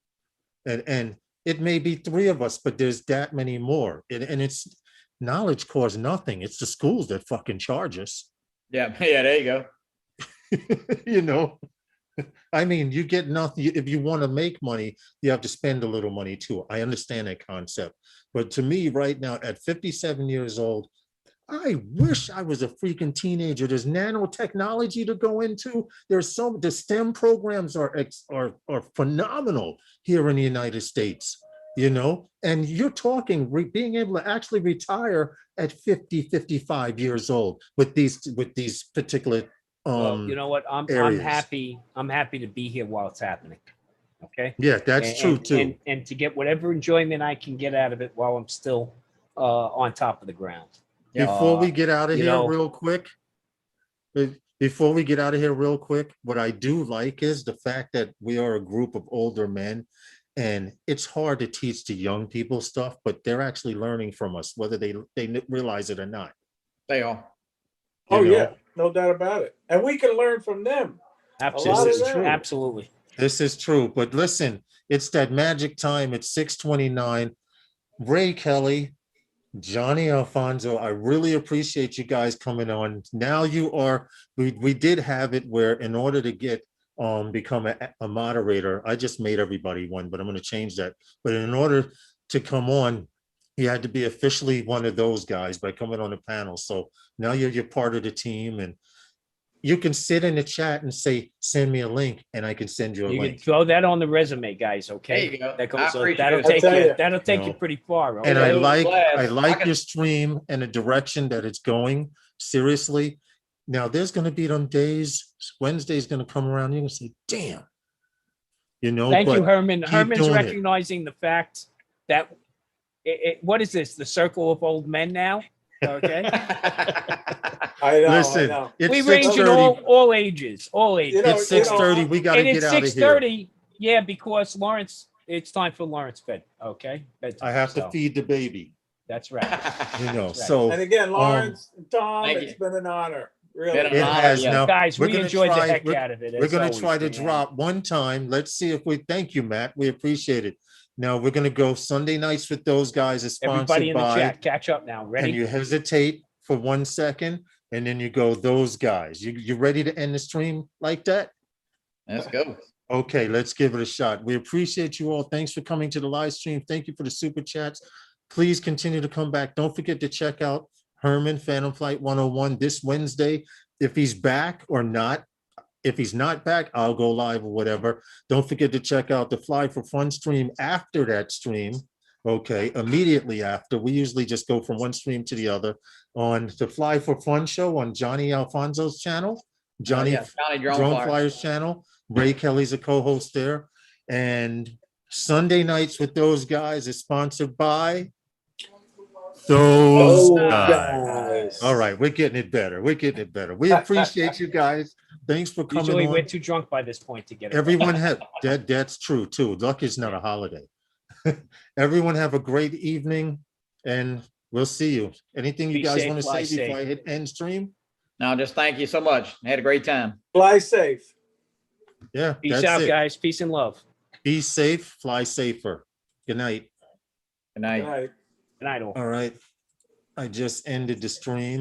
And it may be 3 of us, but there's that many more. And it's knowledge costs nothing. It's the schools that fucking charge us. Yeah, there you go. You know, I mean, you get nothing. If you want to make money, you have to spend a little money too. I understand that concept. But to me, right now, at 57 years old, I wish I was a freaking teenager. There's nanotechnology to go into. The STEM programs are phenomenal here in the United States, you know, and you're talking being able to actually retire at 50, 55 years old with these particular well, you know what? I'm areas. I'm happy to be here while it's happening. Okay. Yeah, that's true too. And to get whatever enjoyment I can get out of it while I'm still on top of the ground. Before we get out of here real quick, what I do like is the fact that we are a group of older men, and it's hard to teach the young people stuff, but they're actually learning from us, whether they realize it or not. They are. Oh, yeah, no doubt about it. And we can learn from them. Absolutely. Absolutely. This is true. But listen, it's that magic time. It's 6:29. Ray Kelly, Johnny Alfonso, I really appreciate you guys coming on. Now we did have it where in order to get become a moderator, I just made everybody one, but I'm going to change that. But in order to come on, you had to be officially one of those guys by coming on the panel. So now you're part of the team, and you can sit in the chat and say, send me a link, and I can send you a link. You can throw that on the resume, guys. Okay. There you go. That goes, that'll take you pretty far. Okay? And I like your stream and the direction that it's going. Seriously. Now there's going to be them days, Wednesday's going to come around. You're going to say, damn, you know. Thank you, Herman. Herman's recognizing the fact that what is this? The circle of old men now? Okay. I know. Listen, I know. We range in all ages. You know, it's 6:30. We got to get out of here. It's 6:30. Yeah, because Lawrence, it's time for Lawrence bed. Okay. I have to feed the baby. That's right. You know, right. so. And again, Lawrence and Tom, it's been an honor. Really. It has. Now, guys, we enjoyed the heck out of it. We're going to try to drop one time. Let's see if thank you, Matt. We appreciate it. Now we're going to go Sunday nights with those guys. It's sponsored Everybody in the chat, catch up now. Ready? And you hesitate for 1 second, and then you go, those guys. You ready to end the stream like that? Let's go. Okay, let's give it a shot. We appreciate you all. Thanks for coming to the live stream. Thank you for the super chats. Please continue to come back. Don't forget to check out Herman Phantom Flight 101 this Wednesday. If he's back or not. If he's not back, I'll go live or whatever. Don't forget to check out the Fly for Fun stream after that stream. Okay, immediately after. We usually just go from one stream to the other on the Fly for Fun show on Johnny Alfonso's channel, Johnny Drone Flyer's channel. Ray Kelly's a co-host there. And Sunday nights with those guys is sponsored by those guys. All right, we're getting it better. We appreciate you guys. Thanks for coming. Usually we're too drunk by this point to get it. Everyone have that's true too. Luck is not a holiday. Everyone have a great evening, and we'll see you. Anything you guys want to say before I hit end stream? No, just thank you so much. I had a great time. Fly safe. Yeah. Peace out, guys. Peace and love. Be safe. Fly safer. Good night. Good night. Good night. Good night, all. All right. I just ended the stream.